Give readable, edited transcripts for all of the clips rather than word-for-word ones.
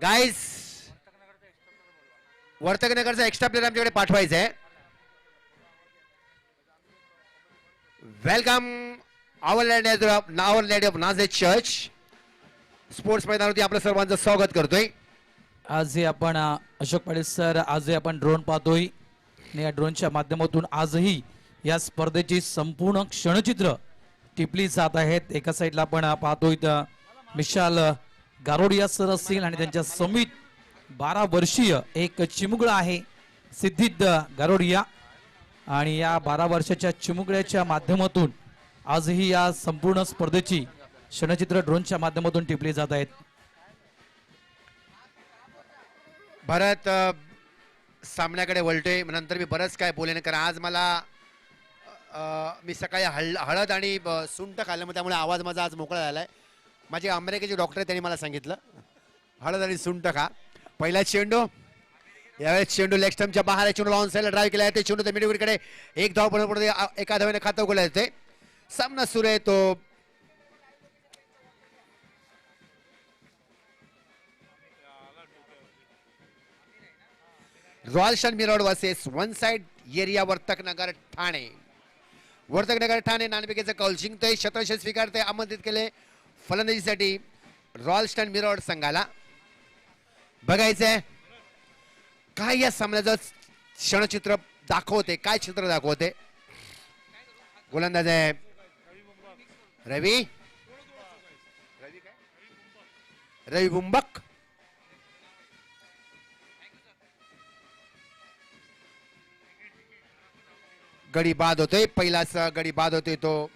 Guys वर्तकनगरचा extra player आमच्याकडे पाठवायचा आहे. Welcome our lady of Nazareth church sports मैदानावरती आपलं सर्वांचं स्वागत करतोय. आजही आपण अशोक पाटील सर आजही आपण ड्रोन पाहतोय आणि या ड्रोनच्या माध्यमातून आजही या स्पर्धेची संपूर्ण क्षणचित्र टिपली जात आहेत. एका साईडला आपण पाहतोय तर विशाल गारोडिया सर असतील आणि त्यांच्या समित 12 वर्षीय एक चिमुकळा आहे सिद्धित गारोडिया आणि या 12 वर्षाच्या चिमुकळ्याच्या माध्यमातून आजही या संपूर्ण स्पर्धेची क्षणचित्र ड्रोनच्या माध्यमातून टिपली जात आहेत. भारत सामन्याकडे वळतोय. नंतर मी बरंच काय बोलेन कारण आज मला मी सकाळी हळद आणि सुंठ खाल्लं मग त्यामुळे आवाज माझा आज मोकळा झालाय. माझे अमेरिकेचे डॉक्टर त्यांनी मला सांगितलं हळद आणि सुंठ खा. पहिला चेंडू यावेळेस चेंडू लेग स्टंपच्या बाहेर चेंडू ऑन साईडला ड्राईव्ह केला आहे. ते चेंडू मिडविकेटकडे एक धाव पडते एका धावेने खातं उघडलं येते. सामना सुरू आहे तो Royal Stand Mirawad versus one Side Area Vartaknagar Thane. Vartaknagar Thane नाणेफेकीचं कौल जिंकतोय. शतरंज स्वीकारते आमंत्रित केले फलंदाजीसाठी रॉयल स्टन मिरॉड संघाला. बघायचंय काय या सामन्याचं क्षणचित्र दाखवते काय चित्र दाखवते. गोलंदाज आहे रवी बुंबक. गडी बाद होतोय. पहिलाच गडी बाद होतोय तो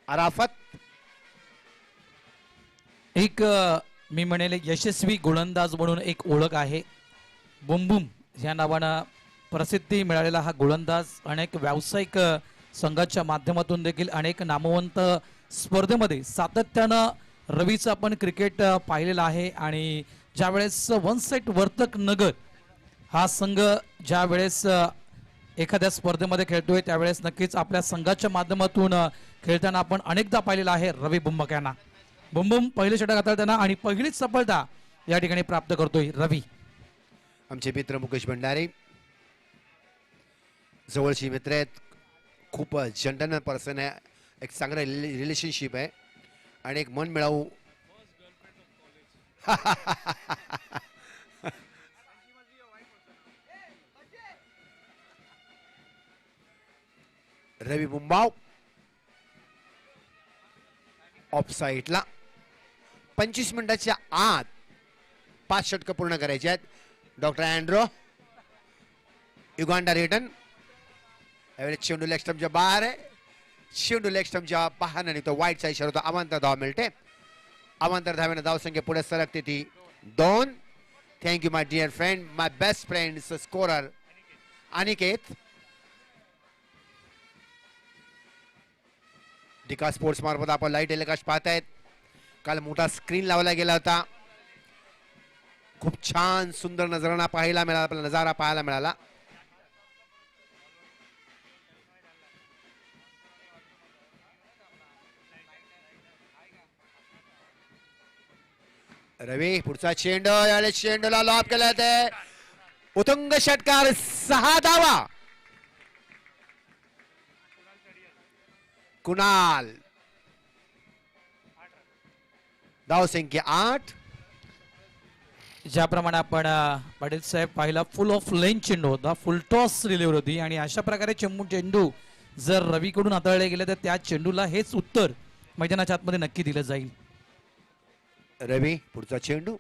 अराफत. एक मी म्हणेल यशस्वी गोलंदाज म्हणून एक ओळख आहे. बुमबुम या नावानं प्रसिद्धी मिळालेला हा गोलंदाज अनेक व्यावसायिक संघाच्या माध्यमातून देखील अनेक नामवंत स्पर्धेमध्ये सातत्यानं रवीचं आपण क्रिकेट पाहिलेलं आहे. आणि ज्यावेळेस वन साइड वर्तक नगर हा संघ ज्या वेळेस एखाद्या स्पर्धेमध्ये खेळतोय त्यावेळेस नक्कीच आपल्या संघाच्या माध्यमातून खेळताना आपण अनेकदा पाहिलेलं आहे रवी बुंबक यांना. बुमबुम पहिले षटक हाताळताना आणि पहिलीच सफलता या ठिकाणी प्राप्त करतोय रवी. आमचे मित्र मुकेश भंडारी जवळची मित्र आहेत. खूप जंटलमॅन पर्सन आहे. एक चांगलं रिलेशनशिप आहे आणि एक मन मिळावू रवी बुंबाव ऑफ साईडला 25 मिनिटाच्या आत 5 षटकं पूर्ण करायचे आहेत. डॉक्टर अँड्रो युगांडा रिटर्न यावेळेस चेंडू लेग स्टंपच्या बाहेर आहे. चेंडू लेग स्टंपच्या बाहेर आणि तो वाईटचा इशारा होता. अवांतर धाव मिळते. अवांतर धावेने धावसंख्या पुढे सरकते ती 2. Thank you my dear friend my best friend scorer Aniket. डिका स्पोर्ट्स मार्फत आपण लाईव्ह टेलिकास्ट पाहतायत. काल मोठा स्क्रीन लावला गेला होता. खूप छान सुंदर नजारा पाहायला मिळाला. रवी पुढचा चेंडू यावेळेस चेंडूला लॉब केला जाते. उत्तुंग षटकार 6 धावा. कुणाल धावसंख्या 8. ज्याप्रमाणे आपण पाटील साहेब पाहिला फुल ऑफ लेन चेंडू होता. फुल टॉस रिलीव्हर होती आणि अशा प्रकारे चेंडू जर रवीकडून हाताळले गेले तर त्या चेंडूला हेच उत्तर मैदानाच्या आतमध्ये नक्की दिलं जाईल. रवी पुढचा चेंडू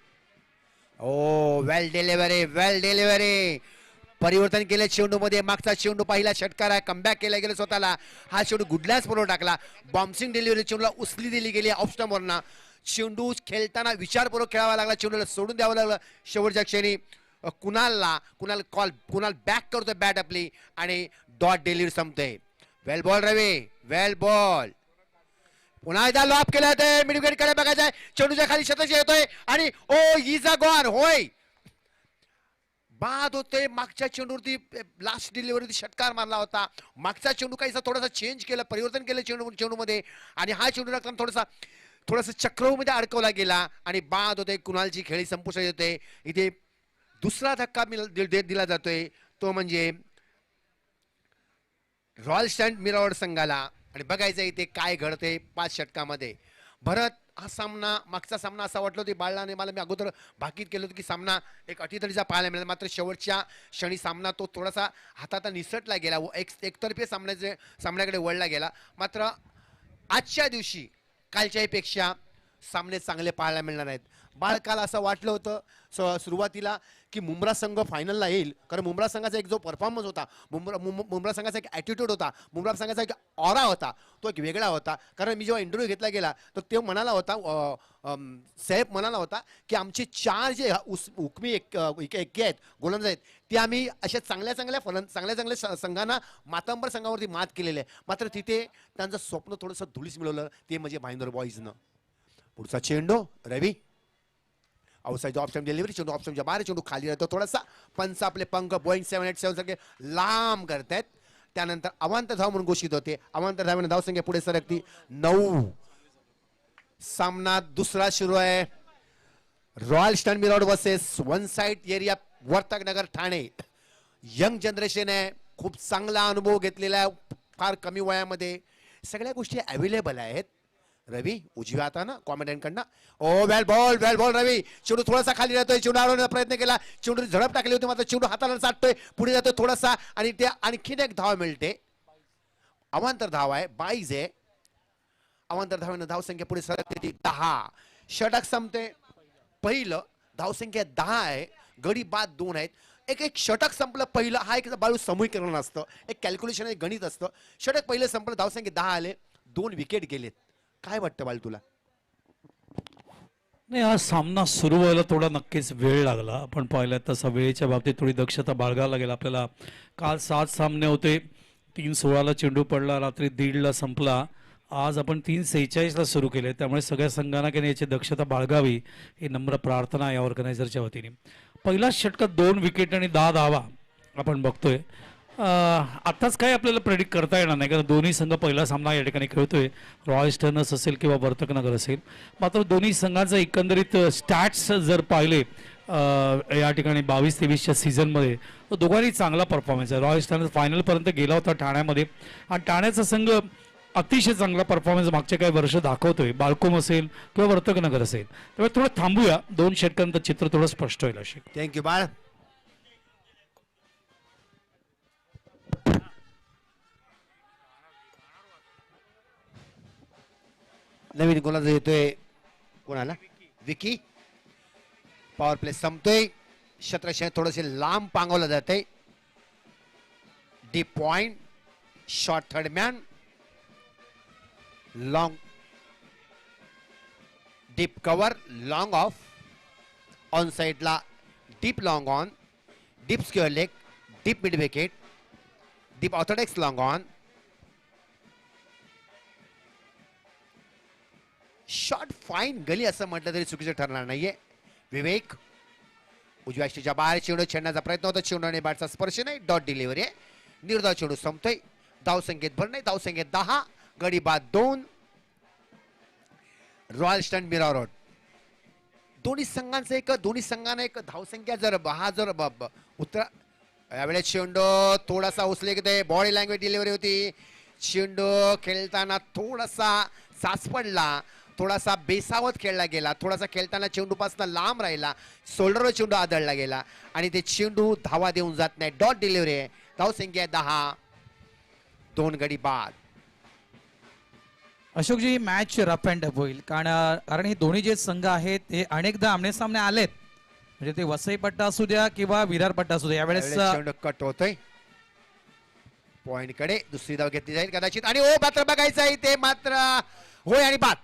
ओ वेल डिलिव्हरी परिवर्तन केले चेंडू मध्ये. मागचा चेंडू पहिला षटकार आहे. कमबॅक केला गेला स्वतःला. हा चेंडू गुडल्याच बरोबर टाकला. बॉम्सिंग डिलिव्हरी चेंडूला उचली दिली गेली ऑफ स्टंपवरनं. चेंडू खेळताना विचारपूर्वक खेळावा लागला. चेंडूला सोडून द्यावं लागलं शेवटच्या क्षणी. कुणाल बॅक करतोय बॅट आपली आणि डॉट डिलिव्हरी संपते. वेल बॉल रवी वेल बॉल. पुन्हा एकदा लॉप केला जाते. मिडविकेट कडे बघायचंय. चेंडूच्या खाली शतक येतोय आणि ओ इज अ गॉन. होय बाद होते. मागच्या चेंडूवरती लास्ट डिलिव्हरीवरती षटकार मारला होता. मागचा चेंडू काहीसा थोडासा चेंज केला परिवर्तन केलं चेंडूमध्ये आणि हा चेंडू टाकताना थोडासा थोडंसं चक्रमध्ये अडकवला गेला आणि बाद होते. कुणालची खेळी संपुष्टात येते. इथे दुसरा धक्का दिला जातोय, तो म्हणजे रॉयल स्टँड मिरावड संघाला. आणि बघायचं इथे काय घडते 5 षटकामध्ये. भरत, हा सामना, मागचा सामना असा वाटलं होती बाळाने मला, मी अगोदर भाकीत केलं होतं की सामना एक अटीतटीचा पाहायला मिळेल, मात्र शेवटच्या क्षणी सामना तो थोडासा हातात निसटला गेला व एकतर्फी सामन्याकडे वळला गेला. मात्र आजच्या दिवशी कालच्यापेक्षा सामने चांगले पाहायला मिळणार आहेत. बाळ, काल असं वाटलं होतं सुरुवातीला की मुंब्रा संघ फायनलला येईल, कारण मुंब्रा संघाचा एक जो परफॉर्मन्स होता, मुंब्रा संघाचा एक ॲटिट्यूड होता, मुंब्रा संघाचा एक ऑरा होता, तो एक वेगळा होता. कारण मी जेव्हा इंटरव्ह्यू घेतला गेला तर ते म्हणाला होता, साहेब म्हणाला होता की आमचे 4 जे हुकमी एक्के आहेत, गोलंदाज आहेत, ते आम्ही अशा चांगल्या संघांना मातंबर संघावरती मात केलेले आहे. मात्र तिथे त्यांचं स्वप्न थोडंसं धुळीस मिळवलं, ते म्हणजे भाईंदर बॉईजनं. पुढचा चेंडू रवी, आउटसाइड ऑप्शन डिलिव्हरी, चेंडू ऑप्शनच्या बाहेर, चेंडू खाली राहतो थोडासा. पंच आपले पंख बोईंग 787 सारखे लांब करतायत. त्यानंतर अवांतर धाव म्हणून घोषित होते. अवांतर धावाने धावसंख्या पुढे सरकती 9. सामना दुसरा सुरू आहे. Royal Stand Mirawad versus one Side Area Vartaknagar Thane. Young generation आहे, खूप चांगला अनुभव घेतलेला आहे, फार कमी वयामध्ये सगळ्या गोष्टी अवेलेबल आहेत. रवी उजव्या हातानं कॉमेडियनकडनं, ओ वेल बॉल रवी. चेंडू थोडासा खाली राहतोय, चेंडू अडवण्याचा प्रयत्न केला, चेंडू झडप टाकली होती, मात्र चेंडू हाताला चाटतोय, पुढे जातोय थोडासा आणि ते आणखीन एक धाव मिळते. अवांतर धाव आहे, 22 आहे. अवांतर धावेनं धावसंख्या पुढे सरकते 10. षटक संपते पहिलं, धावसंख्या 10 आहे, गडी बाद 2 आहेत. एक षटक संपलं पहिलं, हा एक बाळू सामूहिकरण असतं, एक कॅल्क्युलेशन, एक गणित असतं. षटक पहिलं संपलं, धावसंख्या 10 आले, 2 विकेट गेलेत. काय वाटतं बाळ तुला? नाही, हा सामना सुरू व्हायला थोडा नक्कीच वेळ लागला. आपण पाहिलं तसं वेळेच्या बाबतीत थोडी दक्षता बाळगावं लागेल आपल्याला. काल 7 सामने होते, 3:16ला चेंडू पडला, रात्री 1:30ला संपला. आज आपण 3:46ला सुरू केले, त्यामुळे सगळ्या संघांना की याची दक्षता बाळगावी ही नम्र प्रार्थना आहे ऑर्गनायझरच्या वतीने. पहिल्या षटकात 2 विकेट आणि 10 धावा आपण बघतोय. आताच काय आपल्याला प्रेडिक्ट करता येणार नाही, कारण दोन्ही संघ पहिला सामना या ठिकाणी खेळतोय. रॉयल स्टर्नस असेल किंवा वर्तकनगर असेल. मात्र दोन्ही संघांचं एकंदरीत स्टॅट्स जर पाहिले या ठिकाणी 22-23च्या सीझनमध्ये, तर दोघांनी चांगला परफॉर्मन्स आहे. रॉयल स्टर्नस फायनलपर्यंत गेला होता ठाण्यामध्ये, आणि ठाण्याचा संघ अतिशय चांगला परफॉर्मन्स मागचे काही वर्ष दाखवतोय, बालकोम असेल किंवा वर्तकनगर असेल. त्यामुळे थोडं थांबूया, 2 षटकांचं चित्र थोडं स्पष्ट होईल. अशी थँक्यू बाळ. नवीन गोलंदाज येतोय, कोणाला? विकी. पॉवर प्ले संपतोय, क्षेत्रक्षण थोडेसे लांब पांगवलं जाते. Deep point, short third man, long deep cover, long off, on साइडला deep long on, deep square leg, deep mid wicket, deep orthodox long on, short fine gully असं म्हटलं तरी चुकीचं ठरणार नाहीये. विवेक उजव्या ष्टीच्या बाहेर चेंडू छेडण्याचा प्रयत्न होता, चेंडूने बॅटचा स्पर्श नाही, डॉट डिलिव्हरी आहे. निर्धाव चेंडू संपतोय, धावसंख्येत भर नाही, धावसंख्येत 10, गडी बाद 2. रॉयल स्टँड मिरावड दोन्ही संघांना एक धावसंख्या जर उत्तर यावेळेस चेंडू थोडासा उचले की बॉडी लँग्वेज डिलिव्हरी होती. चेंडू खेळताना थोडासा साचपडला, थोडासा बेसावत खेळला गेला, थोडासा खेळताना चेंडूपासून लांब राहिला, शोल्डरवर चेंडू आदळला गेला आणि ते चेंडू धावा देऊन जात नाही. डॉट डिलिव्हरी आहे, धावसंख्या 10, 2 गडी बाद. Ashokji, match rough and tough होईल, कारण हे दोन्ही जे संघ आहेत ते अनेकदा आमने सामने आलेत, म्हणजे ते वसई पट्टा असू द्या किंवा विरार पट्टा असू द्या. यावेळेस चेंडू कट होतोय पॉइंट कडे, दुसरी धाव घेतली जाईल कदाचित, आणि ओ मात्र बघायचं आहे ते मात्र होय आणि बाद.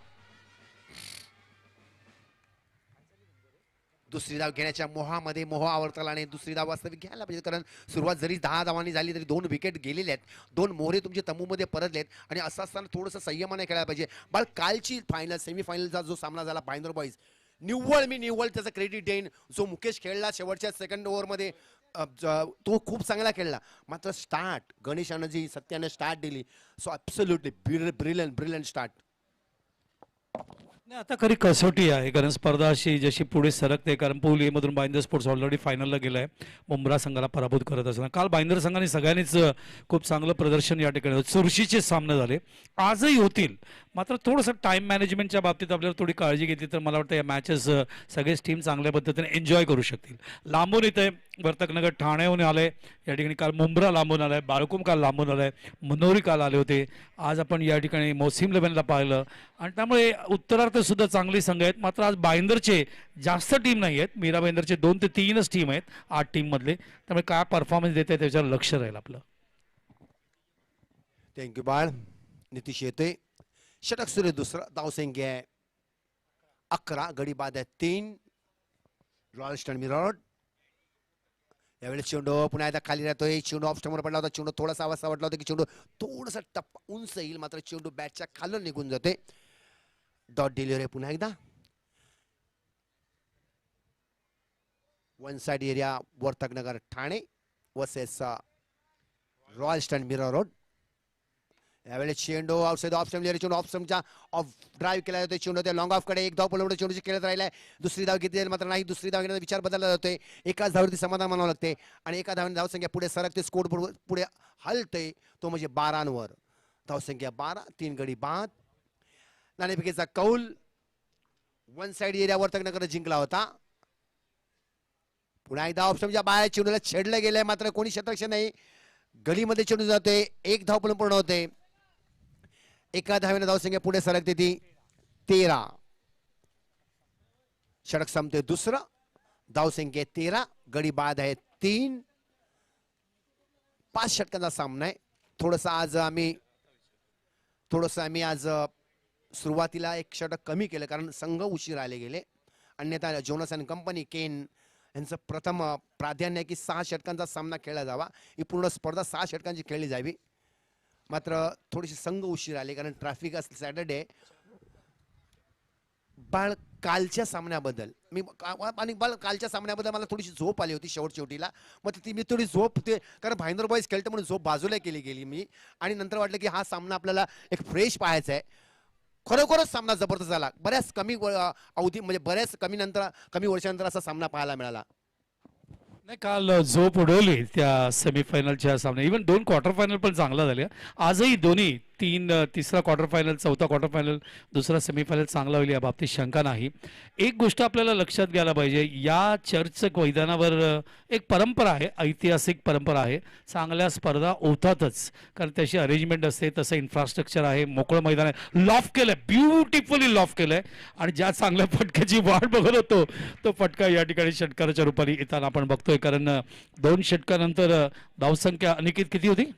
दुसरी धाव घेण्याच्या मोह आवरताला आणि दुसरी धाव वास्तविक घ्यायला पाहिजे, कारण सुरुवात जरी 10 धावांनी झाली तरी 2 विकेट गेलेले आहेत, 2 मोहरे तुमचे तंबूमध्ये परतलेत, आणि असं असताना थोडंसं संयमाने खेळायला पाहिजे. बाळ, कालची फायनल सेमीफायनलचा जो सामना झाला भाईंदर बॉईज, निव्वळ त्याचं क्रेडिट देईन. जो मुकेश खेळला शेवटच्या सेकंड ओव्हरमध्ये, तो खूप चांगला खेळला, मात्र स्टार्ट गणेशानं जी सत्याने स्टार्ट दिली, सो ॲब्सोल्युटली ब्रिलियंट स्टार्ट. नाही, आता खरी कसोटी आहे कारण स्पर्धा अशी जशी पुढे सरकते कारण पूल ए मधून बाइंदर स्पोर्ट्स ऑलरेडी फायनलला गेलाय मुंब्रा संघाला पराभूत करत असताना काल बाइंदर संघाने सगळ्यांनीच खूप चांगलं प्रदर्शन या ठिकाणी चुरशीचे सामने झाले आजही होतील मात्र थोडंसं टाइम मॅनेजमेंटच्या बाबतीत आपल्याला थोडी काळजी घेतली तर मला वाटतं या मॅचेस सगळेच टीम चांगल्या पद्धतीने एन्जॉय करू शकतील लांबून येते वर्तकनगर ठाण्याहून आले या ठिकाणी काल मुंब्रा लांबून आलाय बारकुम काल लांबून आलाय मनोरी काल आले होते आज आपण या ठिकाणी मोसिम लेव्हनला पाहिलं आणि त्यामुळे उत्तरार्ध सुद्धा चांगली संघ आहेत मात्र आज बाइंदरचे जास्त टीम नाही आहेत मीरा बाइंदरचे 2 ते 3च टीम आहेत 8 टीम मधले त्यामुळे काय परफॉर्मन्स देते त्याच्यावर लक्ष राहील आपलं. थँक्यू बाळ. नितीश येते षटक सुरू दुसरा धावसंख्या आहे 11 गडी बाद आहे 3 रॉयल स्टन मिरॉड यावेळेस चेंडू पुन्हा एकदा खाली राहतोय चेंडू ऑफ स्टंपवर पडला होता चेंडू थोडासा अवस्था वाटला होता की चेंडू थोडासा टप्पा उंच येईल मात्र चेंडू बॅटच्या खालून निघून जाते डॉट डिलिव्हरी पुन्हा एकदा one Side Area Vartaknagar Thane versus royal स्टन मिरर रोड यावेळेस चेंडू आउटसाइड ऑफ स्टंप चेंडू ऑफ स्टंपच्या ऑफ ड्राईव्ह केला जातोय चेंडू त्या लॉंग ऑफ कडे एक धाव पलवडे चेंडूची खेळत राहिलाय दुसरी धाव घेतली जाईल मात्र नाही दुसरी धाव घेण्याचा विचार बदलला जातोय एकाच धाववरती समाधान मानावं लागते आणि एका धावने धावसंख्या पुढे सरकते स्कोर पुढे हलते तो म्हणजे 12 धावसंख्या 12 3 गडी बाद नाणेफेकीचा कौल वन साइड एरिया वर्तकनगर जिंकला होता पुन्हा एकदा ऑप्शनच्या बाहेर चेंडूला छेडलं गेलंय मात्र कोणी शतरक्षण नाही गलीमध्ये चेंडू जातोय एक धाव पण पूर्ण होते एका धावेने धावसंख्या पुढे सरकते ती 13 षटक संपते दुसरं धावसंख्या 13 गडी बाद आहे 3 5 षटकांचा सामना आहे थोडंसं आम्ही आज सुरुवातीला एक षटक कमी केलं कारण संघ उशीर आले गेले अन्यथा जोनस अँड कंपनी केन यांचं प्रथम प्राधान्य आहे की 6 षटकांचा सामना खेळला जावा ही पूर्ण स्पर्धा 6 षटकांची खेळली जावी मात्र थोडीशी संघ उशीर आले कारण ट्रॅफिक असले सॅटर्डे बाळ कालच्या सामन्याबद्दल कालच्या सामन्याबद्दल मला थोडीशी झोप आली होती शेवटीला मग ती मी थोडी झोप ते कारण भाईंदर बॉईज खेळतं म्हणून झोप बाजूला गेली मी आणि नंतर वाटलं की हा सामना आपल्याला एक फ्रेश पाहायचा आहे खरोखरच सामना जबरदस्त झाला बऱ्याच कमी अवधी म्हणजे बऱ्याच कमी वर्षानंतर असा सामना पाहायला मिळाला नाही काल झोप उडवली त्या सेमीफायनलच्या सामने इव्हन 2 क्वार्टर फायनल पण चांगला झाले आजही दोन्ही तिसरा क्वार्टर फायनल चौथा क्वार्टर फायनल दुसरा सेमीफायनल चांगला होईल या बाबतीत शंका नाही एक गोष्ट आपल्याला लक्षात घ्यायला पाहिजे या चर्चच्या मैदानावर एक परंपरा आहे ऐतिहासिक परंपरा आहे चांगल्या स्पर्धा होतातच कारण त्याची अरेंजमेंट असते तसं इन्फ्रास्ट्रक्चर आहे मोकळं मैदान आहे लॉफ केलंय ब्युटिफुली लॉफ केलंय आणि ज्या चांगल्या फटक्याची वाट बघत होतो तो फटका या ठिकाणी षटकाराच्या रूपाने येताना आपण बघतोय कारण 2 षटकानंतर धावसंख्या अनिकेत किती होती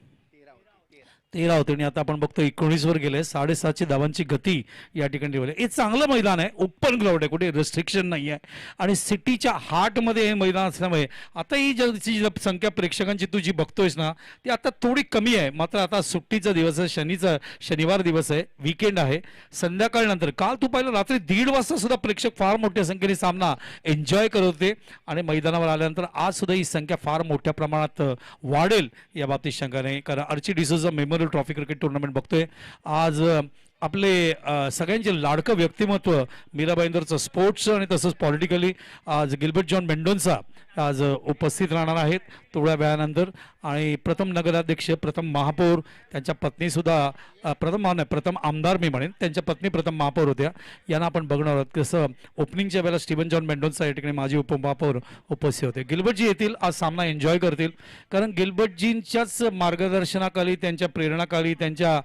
13 होते आणि आता आपण बघतो 19 वर गेले 7.5 धावांची गती या ठिकाणी ठेवली हे चांगलं मैदान आहे ओपन ग्राउंड आहे कुठे रिस्ट्रिक्शन नाही आहे आणि सिटीच्या हार्टमध्ये हे मैदान असल्यामुळे आता ही जी संख्या प्रेक्षकांची तू जी बघतोयस ना ती आता थोडी कमी आहे मात्र आता सुट्टीचा दिवस आहे शनिवार दिवस आहे वीकेंड आहे संध्याकाळनंतर काल तू पाहिलं रात्री 1:30 वाजता सुद्धा प्रेक्षक फार मोठ्या संख्येने सामना एन्जॉय करत होते आणि मैदानावर आल्यानंतर आज सुद्धा ही संख्या फार मोठ्या प्रमाणात वाढेल या बाबतीत शंका नाही कारण Archie D'Souza memorial trophy cricket tournament बघतोय आज आपले सगळ्यांचे लाडकं व्यक्तिमत्व मीरा बाइंदरचं स्पोर्ट्स आणि तसंच पॉलिटिकली आज गिल्बर्ट जॉन मेंडोन्सा आज उपस्थित राहणार आहेत थोड्या वेळानंतर आणि प्रथम नगराध्यक्ष प्रथम महापौर त्यांच्या पत्नीसुद्धा प्रथम आमदार मी म्हणेन त्यांच्या पत्नी प्रथम महापौर होत्या यांना आपण बघणार आहोत कसं ओपनिंगच्या वेळेला स्टीवन जॉन मेंडोन्सा या ठिकाणी माजी उपमहापौर उपस्थित होते गिल्बर्टजी येतील आज सामना एन्जॉय करतील कारण गिल्बर्टजींच्याच मार्गदर्शनाखाली त्यांच्या प्रेरणाखाली त्यांच्या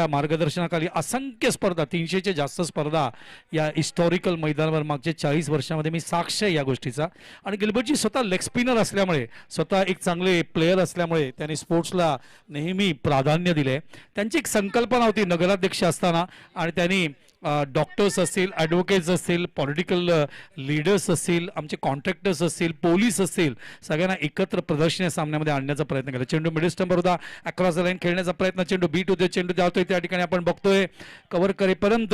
मार्गदर्शनाखाली असंख्य स्पर्धा 300च्या जास्त स्पर्धा या हिस्टॉरिकल मैदानावर मागच्या 40 वर्षामध्ये मी साक्ष आहे या गोष्टीचा आणि गिल्बर्टजी स्वतः लेग स्पिनर असल्यामुळे स्वतः एक चांगले प्लेयर असल्यामुळे त्यांनी स्पोर्ट्सला नेहमी प्राधान्य दिले त्यांची एक संकल्पना होती नगराध्यक्ष असताना आणि त्यांनी डॉक्टर्स असतील ॲडव्होकेट्स असतील पॉलिटिकल लीडर्स असतील आमचे कॉन्ट्रॅक्टर्स असतील पोलीस असतील सगळ्यांना एकत्र प्रदर्शनीय सामन्यामध्ये आणण्याचा प्रयत्न केला चेंडू मिडल स्टंपवर होता अक्रॉस द लाईन खेळण्याचा प्रयत्न चेंडू बीट होते चेंडू जातोय त्या ठिकाणी आपण बघतोय कव्हर करेपर्यंत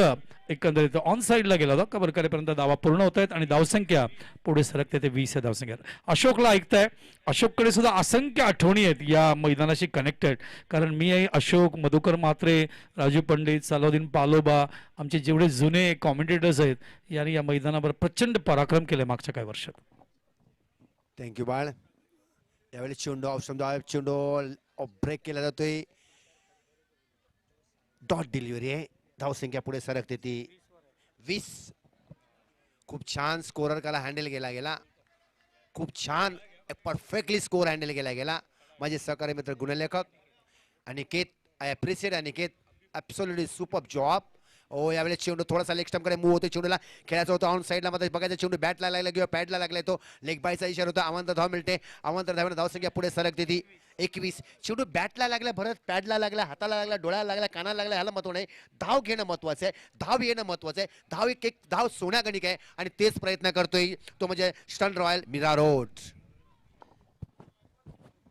एकंदरीत ऑन साईडला गेला होता. कव्हर करेपर्यंत धावा पूर्ण होत आहेत आणि धावसंख्या पुढे सरकते ते 20 या धावसंख्या. अशोकला ऐकताय, अशोककडे सुद्धा असंख्य आठवणी आहेत या मैदानाशी कनेक्टेड. कारण मी अशोक, मधुकर म्हात्रे, राजू पंडित, सलाउद्दीन पालोबा, आमचे जेवढे जुने कॉमेंटेटर्स आहेत यांनी या मैदानावर प्रचंड पराक्रम केले मागच्या काही वर्षात. थँक्यू बाळ. यावेळी चेंडू ऑप्शन चेंडू ब्रेक केला जातोय. डॉट डिलिव्हरी आहे. धावसंख्या पुढे सरकते ती 20. खूप छान स्कोरर काला हँडल केला गेला. खूप छान परफेक्टली स्कोर हँडल केला गेला. माझे सहकारी मित्र गुणलेखक Aniket, I appreciate Aniket, absolutely super job. ओ यावेळेस चेंडू थोडासा लेग स्टम्पकडे मूव्ह होतो. चेंडूला खेळायचा होता ऑन साईडला, मात्र बघायचा चेंडू बॅटला लागला किंवा पॅडला लागलाय, तो लेग बायचा इशारा होता. अवांतर धाव मिळते. अवांतर धावाने धावसंख्या पुढे सरकते ती 21. चेंडू बॅटला लागला, भरत पॅडला लागला, हाताला लागला, डोळ्याला लागला, कानाला लागला, ह्याला महत्व नाही. धाव घेणं महत्वाचं आहे, धाव येणं महत्वाचं आहे. धाव एक धाव सोन्यागणिक आहे आणि तेच प्रयत्न करतोय तो म्हणजे स्टन रॉयल मीरा रोड.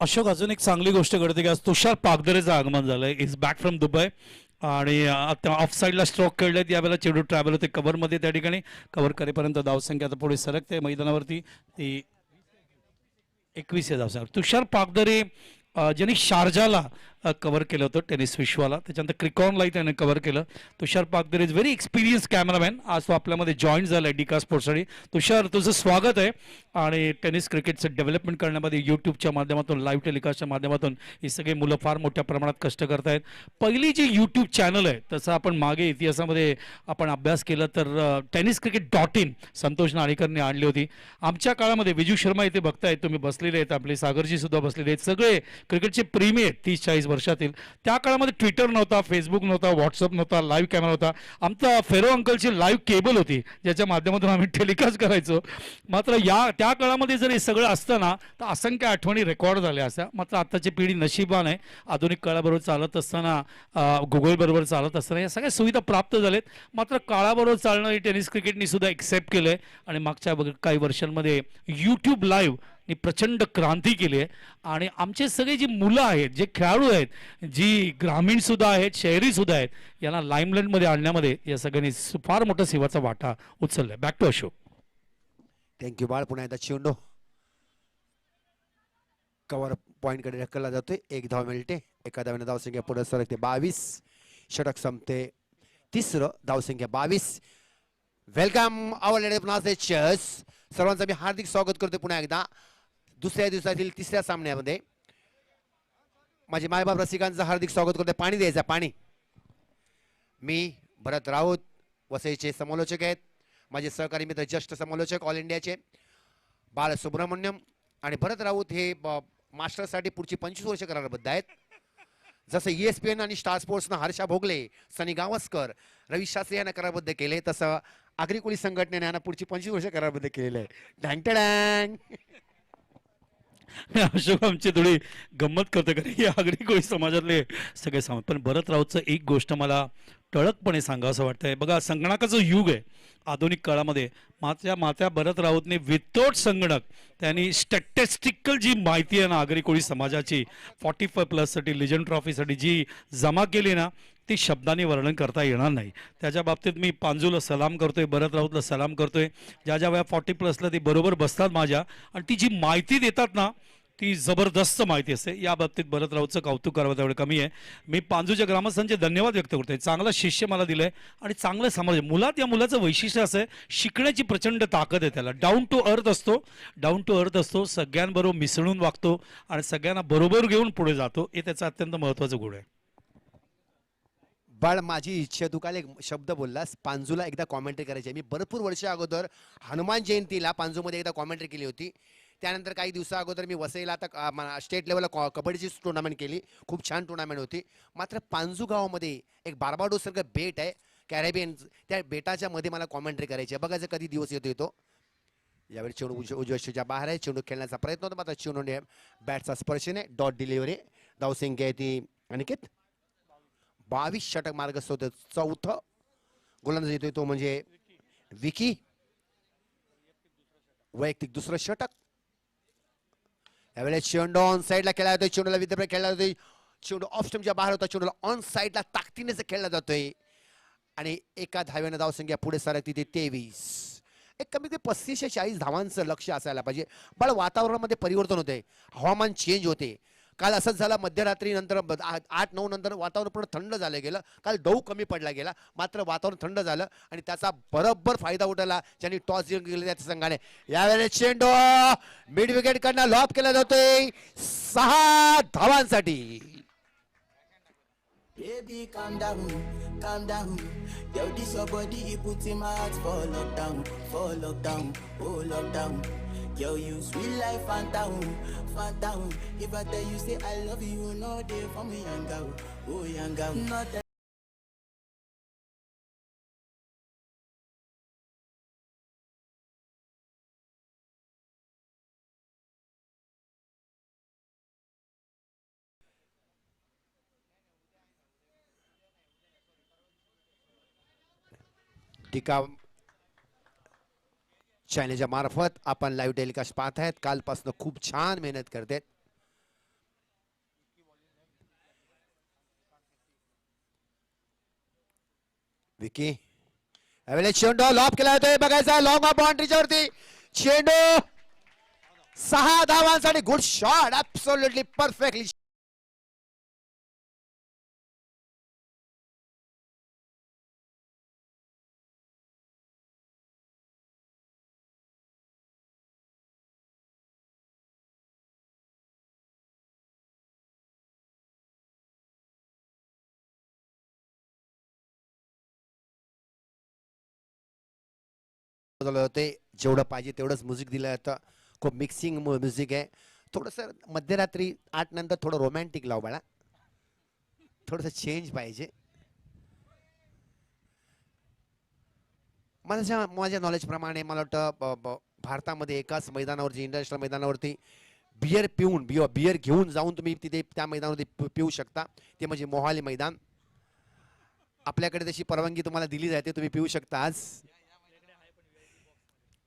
अशोक, अजून एक चांगली गोष्ट घडते की आज तुषार पागदरेचं आगमन झालंय. इज बॅक फ्रॉम दुबई आणि ऑफ साईडला स्ट्रोक खेळलेत. यावेळेला चेंडू ट्रॅव्हल होते कव्हरमध्ये. त्या ठिकाणी कव्हर करेपर्यंत धावसंख्या आता पुढे सरकते मैदानावरती ती 21 या धावसंख्या. तुषार पागदरे ज्यांनी शारजाला कव्हर केलं होतं टेनिस विश्वाला, त्याच्यानंतर क्रिकॉनलाही त्याने कव्हर केलं. तुषार पागदरे इज व्हेरी एक्सपिरियन्स कॅमेरामॅन. आज तो आपल्यामध्ये जॉईन झाला आहे डिका स्पोर्ट्ससाठी. तुषार, तुझं स्वागत आहे. आणि टेनिस क्रिकेटचं डेव्हलपमेंट करण्यामध्ये यूट्यूबच्या माध्यमातून, लाईव्ह टेलिकास्टच्या माध्यमातून ही सगळी मुलं फार मोठ्या प्रमाणात कष्ट करत आहेत. पहिली जी यूट्यूब चॅनल आहे तसं आपण मागे इतिहासामध्ये आपण अभ्यास केला तर tenniscricket.in संतोष नाणेकरने आणली होती. आमच्या काळामध्ये विजू शर्मा इथे बघतायत तुम्ही, बसलेले आहेत, आपले सागरजी सुद्धा बसलेले आहेत, सगळे क्रिकेटचे प्रेमी आहेत 30-40 वर्षातील. त्या काळामध्ये ट्विटर नव्हता, फेसबुक नव्हता, व्हॉट्सअप नव्हता, लाईव्ह कॅमेरा होता. आमचा फेरो अंकलची लाईव्ह केबल होती ज्याच्या माध्यमातून आम्ही टेलिकास्ट करायचो. मात्र त्या काळामध्ये जर हे सगळं असतं ना तर असंख्य आठवणी रेकॉर्ड झाल्या असत्या. मात्र आताची पिढी नशिबान आहे, आधुनिक काळाबरोबर चालत असताना, गुगल बरोबर चालत असताना या सगळ्या सुविधा प्राप्त झाल्यात. मात्र काळाबरोबर चालणारी टेनिस क्रिकेटनी सुद्धा एक्सेप्ट केलंय आणि मागच्या काही वर्षांमध्ये यूट्यूब लाईव्ह नी प्रचंड क्रांती केली आहे. आणि आमचे सगळे जी मुलं आहेत, जे खेळाडू आहेत, जी ग्रामीण सुद्धा आहेत, शहरी सुद्धा आहेत, यांना लाईमलाईटमध्ये आणण्यामध्ये या सगळ्यांनी फार मोठा सेवाचा वाटा उचललाय. Back to Ashok. थँक्यू बाळ. पुन्हा एकदा चेंडू कव्हर पॉईंटकडे ढकलला जातोय. 1 धाव मिळते. एका धावेने धावसंख्या पुढे सरकते 22. षटक संपते 3रं. धावसंख्या 22. वेलकम आवर लेडीज प्रोनाउन्सिएशन्स. सर्वांचं मी हार्दिक स्वागत करतो पुन्हा एकदा दुसऱ्या दिवसातील 3ऱ्या सामन्यामध्ये. माझे मायबाप रसिकांचं हार्दिक स्वागत करतो. पाणी द्यायचं, पाणी. मी भरत राऊत, वसईचे समालोचक आहेत. माझे सहकारी मित्र ज्येष्ठ समालोचक ऑल इंडियाचे बाळ सुब्रमण्यम आणि भरत राऊत हे मास्टर्ससाठी पुढची 25 वर्ष करारबद्ध आहेत. जसं ESPN आणि स्टार स्पोर्ट्सनं हर्षा भोगले, सनी गावस्कर, रवी शास्त्री यांना करारबद्ध केले, तसं आगरी कोळी संघटनेने यांना पुढची 25 वर्ष करारबद्ध केलेलं आहे. डँग टँग. अशोक आमची थोडी गंमत करतो कारण हे आगरी कोळी समाजातले सगळे समाज. पण भरत राऊतचं एक गोष्ट मला टळकपणे सांगा असं वाटतंय. बघा, संगणकाचं युग आहे आधुनिक काळामध्ये. मात्या भरत राऊतने विथआउट संगणक त्यांनी स्टॅटिस्टिकल जी माहिती आहे ना आगरी कोळी समाजाची 45+साठी लिजंड ट्रॉफीसाठी जी जमा केली ना ती शब्दांनी वर्णन करता येणार नाही. त्याच्या बाबतीत मी पांजूला सलाम करतोय, भरत राऊतला सलाम करतोय. ज्या वया 40+ला ती बरोबर बसतात माझ्या आणि ती जी माहिती देतात ना ती जबरदस्त माहिती असते. या बाबतीत भरत राऊतचं कौतुक करावं तेवढं कमी आहे. मी पांजूच्या ग्रामस्थांचे धन्यवाद व्यक्त करतोय. चांगला शिष्य मला दिलाय आणि चांगलं समाज. मुलात या मुलाचं वैशिष्ट्य असं आहे, शिकण्याची प्रचंड ताकद आहे त्याला. डाऊन टू अर्थ असतो, सगळ्यांबरोबर मिसळून वागतो आणि सगळ्यांना बरोबर घेऊन पुढे जातो. हे त्याचा अत्यंत महत्त्वाचं गुण आहे. बाळ, माझी इच्छा, तू काल एक शब्द बोललास, पांजूला एकदा कॉमेंट्री करायची. मी भरपूर वर्ष अगोदर हनुमान जयंतीला पांजूमध्ये एकदा कॉमेंट्री केली होती. त्यानंतर काही दिवसा अगोदर मी वसईला आता स्टेट लेवलला कबड्डीची टुर्नामेंट केली. खूप छान टुर्नामेंट होती. मात्र पांजू गावामध्ये एक बार्बाडोसारखं बेट आहे कॅरेबियन, त्या बेटाच्या मध्ये मला कॉमेंट्री करायची आहे. बघायचं कधी दिवस येतो. यावेळी चेंडू उजव्या बाहेर आहे. चेंडू खेळण्याचा प्रयत्न होता, मात्र चेंडूने बॅटचा स्पर्श नाही. Dot delivery. धावसंख्या आहे ती अनिकेत 22. षटक मार्गस्थ होतं. 4थं गोलंदाज येतोय तो म्हणजे विकी. वैयक्तिक 2रं षटक. यावेळेस चेंडू ऑन साईडला खेळला जातोय. चेंडूला विद्यापीठ खेळला जातोय. चेंडू ऑफ स्टंपच्या बाहेर होता. चेंडूला ऑन साईडला ताकदीने खेळला जातोय. आणि एका धाव्यानं धावसंख्या पुढे सरकती ते 23. एक कमीत कमी 35 ते 40 धावांचं लक्ष असायला पाहिजे. पण वातावरणामध्ये परिवर्तन होते, हवामान चेंज होते. काल असंच झालं, मध्यरात्री नंतर 8-9 नंतर वातावरण पूर्ण थंड झालं गेलं. काल दौ कमी पडला गेला, मात्र वातावरण थंड झालं आणि त्याचा बरोबर फायदा उठवला ज्यांनी टॉस जिंकून गेले त्या संघाने. यावेळेस चेंडू मिड विकेट कडनं लॉब केला जातोय 6 धावांसाठी. Baby, calm down, calm down. Yo, this your body, it puts in my heart for lockdown, oh lockdown. Yo, you sweet life, phantom, phantom. If I tell you say I love you, no day for me, young girl, oh young girl. Not टीका चॅनलच्या मार्फत आपण live telecast पाहत आहेत. कालपासून खूप छान मेहनत करतात. विकी यावेळेस चेंडू लॉब केला जातोय, बघायचा लॉंग ऑफ बाउंड्रीच्या वरती चेंडू 6 धावांसाठी. Good shot, absolutely perfectly. होते जेवढं पाहिजे तेवढंच म्युझिक दिलं जातं. खूप मिक्सिंग म्युझिक आहे. थोडंसं मध्यरात्री 8 नंतर थोडं रोमॅन्टिक लाव बाळा, थोडंसं चेंज पाहिजे. माझ्या नॉलेजप्रमाणे मला वाटतं भारतामध्ये एकाच मैदानावरती, इंटरनॅशनल मैदानावरती बियर पिऊन बियर घेऊन जाऊन तुम्ही तिथे त्या मैदानावरती पिऊ शकता. ते म्हणजे मोहाली मैदान. आपल्याकडे तशी परवानगी तुम्हाला दिली जाते, तुम्ही पिऊ शकता. आज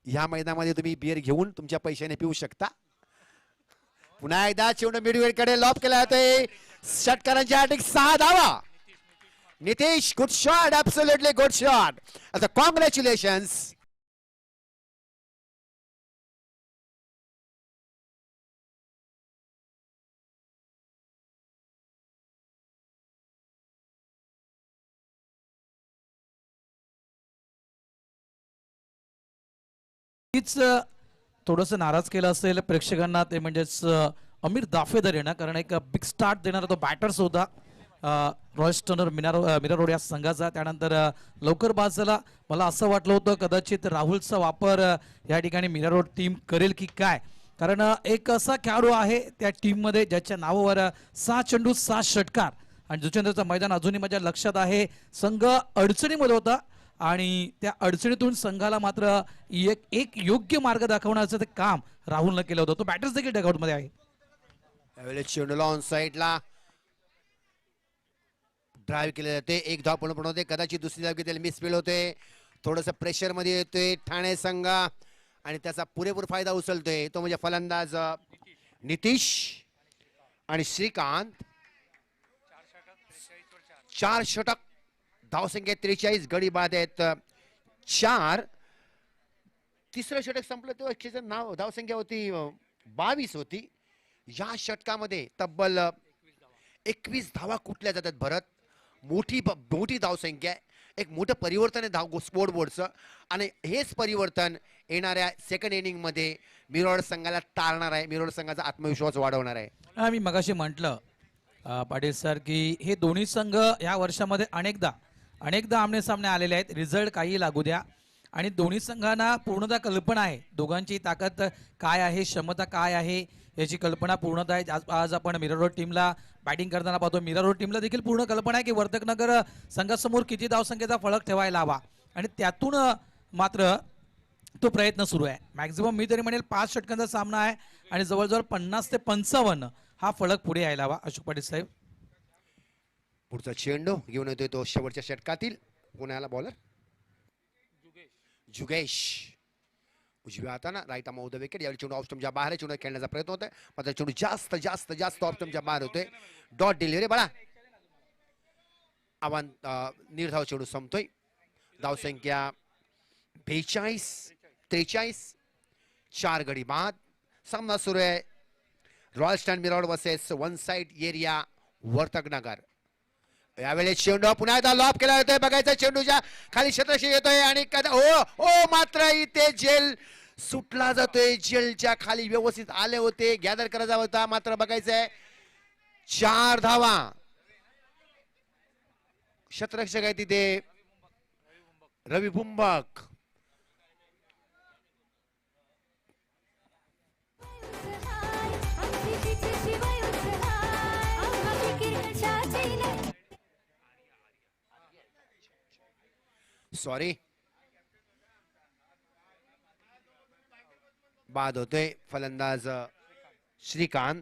ह्या मैदानामध्ये तुम्ही बियर घेऊन तुमच्या पैशाने पिऊ शकता. पुन्हा एकदा चेंडू मिडविकेट कडे लॉब केला जातोय. षटकारांच्या अटीक 6 धावा. Nitesh, good shot, absolutely good shot. आता कॉंग्रॅच्युलेशन्स. हीच थोडंसं नाराज केलं असेल प्रेक्षकांना, ते म्हणजेच अमीर दाफेदार आहे ना, कारण एक बिग स्टार्ट देणारा तो बॅटर्स होता रॉयल स्टनर मिरा रोड या संघाचा. त्यानंतर लवकर बाद झाला. मला असं वाटलं होतं कदाचित राहुलचा वापर या ठिकाणी मिरा रोड टीम करेल की काय, कारण एक असा खेळाडू आहे त्या टीममध्ये ज्याच्या नावावर 6 चेंडू 6 षटकार. आणि जुचेंद्रचं मैदान अजूनही माझ्या लक्षात आहे. संघ अडचणीमध्ये होता आणि त्या अडचणीतून संघाला मात्र एक योग्य मार्ग दाखवण्याचं ते काम राहुलनं केलं होतं. तो बॅटर्स देखील डगआउट मध्ये आहे. यावेळेस चेंडूला ऑन साईडला ड्राईव्ह केले जाते. एक धाव पूर्ण होते. कदाचित दुसरी धाव घेतली मिसफील होते. थोडंसं प्रेशर मध्ये येतोय ठाणे संघ आणि त्याचा पुरेपूर फायदा उचलतोय तो म्हणजे फलंदाज नितीश आणि श्रीकांत. 4 षटक, धावसंख्या 43, गडी बाद आहेत 4. तिसरं षटक संपलं तेव्हा नाव धावसंख्या होती 22 होती. या षटकामध्ये तब्बल 21 धावा कुठल्या जातात भरत. मोठी धावसंख्या आहे. एक मोठं परिवर्तन आहे धाव स्कोर बोर्डचं आणि हेच परिवर्तन येणाऱ्या सेकंड इनिंग मध्ये मिरोड संघाला टाळणार आहे. मिरोड संघाचा आत्मविश्वास वाढवणार आहे. मी मगाशी म्हटलं पाटील सर की हे दोन्ही संघ या वर्षामध्ये अनेकदा आमने सामने आलेले आहेत. रिझल्ट काही लागू द्या आणि दोन्ही संघांना पूर्णतः कल्पना आहे दोघांची ताकद काय आहे, क्षमता काय आहे याची कल्पना पूर्णतः आहे. आज आपण मिरा रोड टीमला बॅटिंग करताना पाहतो. मिरा रोड टीमला देखील पूर्ण कल्पना आहे की वर्धकनगर संघासमोर किती धावसंख्येचा फलक ठेवायला हवा आणि त्यातून मात्र तो प्रयत्न सुरू आहे. मॅक्झिमम मी तरी म्हणेल 5 षटकांचा सामना आहे आणि जवळजवळ 50 ते 55 हा फलक पुढे यायला हवा. अशोक पाटील साहेब, पुढचा चेंडू घेऊन येतोय तो शेवटच्या षटकातील. पुण्याला बॉलर जुगेश. उजव्या हाताना राईट आर्म द विकेट. यावेळी चेंडू ऑफस्टंपच्या बाहेर चेंडू खेळण्याचा प्रयत्न होतोय मात्र चेंडू जास्त ऑफस्टंपच्या बाहेर होतोय. डॉट डिलिव्हरी बाळा. आव्हान निर्धाव चेंडू संपतोय. धावसंख्या 43. 4 गडी बाद. सामना सुरू आहे. Royal stand मिरवड versus one Side Area Vartaknagar. यावेळेस चेंडू पुन्हा एकदा लॉब केला जातोय. बघायचं चेंडूच्या खाली क्षेत्रक्षी येतोय आणि मात्र इथे जेल सुटला जातोय. जेलच्या खाली व्यवस्थित आले होते, गॅदर करायचा होता, मात्र बघायचंय 4 धावा. क्षेत्ररक्षक आहे तिथे रवी बुंबक. सॉरी, बाद होतोय. फलंदाज श्रीकांत.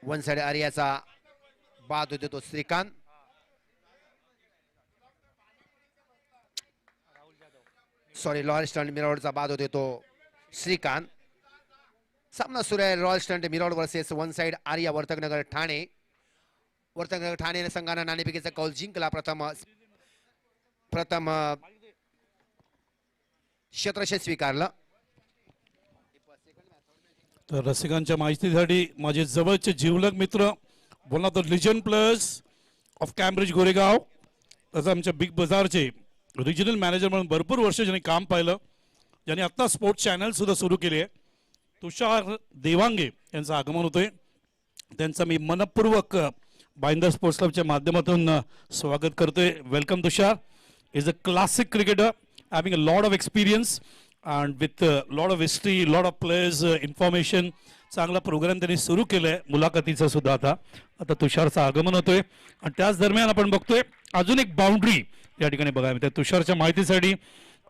वन साइड आर्याचा बाद होतो तो श्रीकांत. सॉरी, रॉयल स्टँड मिरवडचा बाद होतो तो श्रीकांत. सामना सुरू आहे. Royal stand मिरवड versus one side Arya Vartaknagar Thane. Vartaknagar Thane संघानं नाणेफेकीचा कौल जिंकला. प्रथम क्षेत्रक्षक स्वीकारलं. तर रसिकांच्या माहितीसाठी माझे जवळचे जिवलग मित्र, one of the legend players of Cambridge Goregaon, तसं आमच्या बिग बाजारचे रिजनल मॅनेजर म्हणून भरपूर वर्ष ज्यांनी काम पाहिलं, ज्यांनी आत्ता स्पोर्ट्स चॅनल सुद्धा सुरू केली आहे, तुषार देवांगे यांचं आगमन होतोय. त्यांचं मी मनपूर्वक बाइंदर स्पोर्ट्स क्लबच्या माध्यमातून स्वागत करतोय. Welcome Tushar. Is a classic cricketer, having a lot of experience and with lot of history, lot of players information. चांगला प्रोग्राम त्यांनी सुरू केलाय मुलाखतीचा सुद्धा. आता तुषारचं आगमन होतोय आणि त्याच दरम्यान आपण बघतोय अजून एक बाउंड्री या ठिकाणी बघायला मिळते. तुषारच्या माहितीसाठी